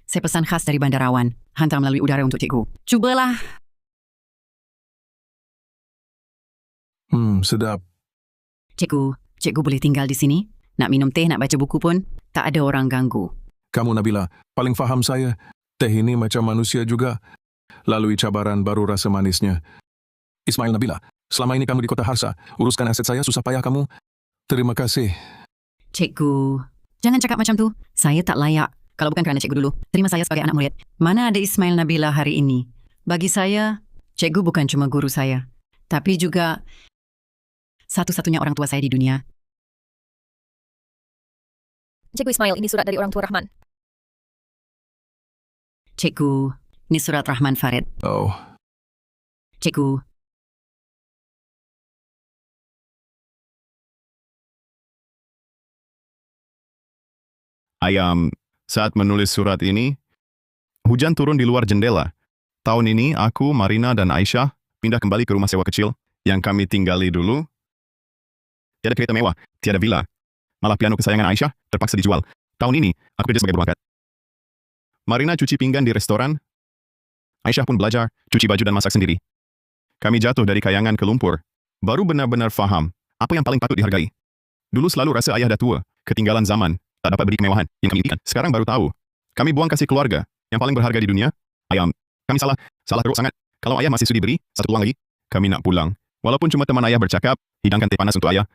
Saya pesan khas dari Bandarawan, hantar melalui udara untuk cikgu. Cubalah. Sedap. Cikgu boleh tinggal di sini? Nak minum teh, nak baca buku pun, tak ada orang ganggu. Kamu Nabila, paling faham saya. Teh ini macam manusia juga. Lalui cabaran baru rasa manisnya. Ismail Nabila, selama ini kamu di Kota Harsa, uruskan aset saya susah payah kamu. Terima kasih. Cikgu, jangan cakap macam tu. Saya tak layak. Kalau bukan kerana cikgu dulu, terima saya sebagai anak murid. Mana ada Ismail Nabila hari ini? Bagi saya, cikgu bukan cuma guru saya, tapi juga satu-satunya orang tua saya di dunia. Cikgu Ismail, ini surat dari orang tua Rahman. Cikgu, ini surat Rahman Farid. Oh, Cikgu, Ayam. Saat menulis surat ini, hujan turun di luar jendela. Tahun ini, aku, Marina, dan Aisyah pindah kembali ke rumah sewa kecil yang kami tinggali dulu. Tiada kereta mewah, tiada villa. Malah piano kesayangan Aisyah terpaksa dijual. Tahun ini, aku kerja sebagai berbakat. Marina cuci pinggan di restoran. Aisyah pun belajar, cuci baju dan masak sendiri. Kami jatuh dari kayangan ke lumpur. Baru benar-benar faham apa yang paling patut dihargai. Dulu selalu rasa ayah dah tua, ketinggalan zaman, tak dapat beri kemewahan yang kami impikan. Sekarang baru tahu. Kami buang kasih keluarga yang paling berharga di dunia. Ayam, kami salah teruk sangat. Kalau ayah masih sudi beri satu peluang lagi, kami nak pulang. Walaupun cuma teman ayah bercakap, hidangkan teh panas untuk ayah.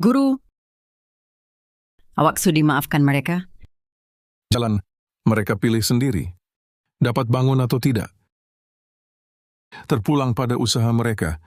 guru, awak sudi maafkan mereka? jalan mereka pilih sendiri. Dapat bangun atau tidak. Terpulang pada usaha mereka.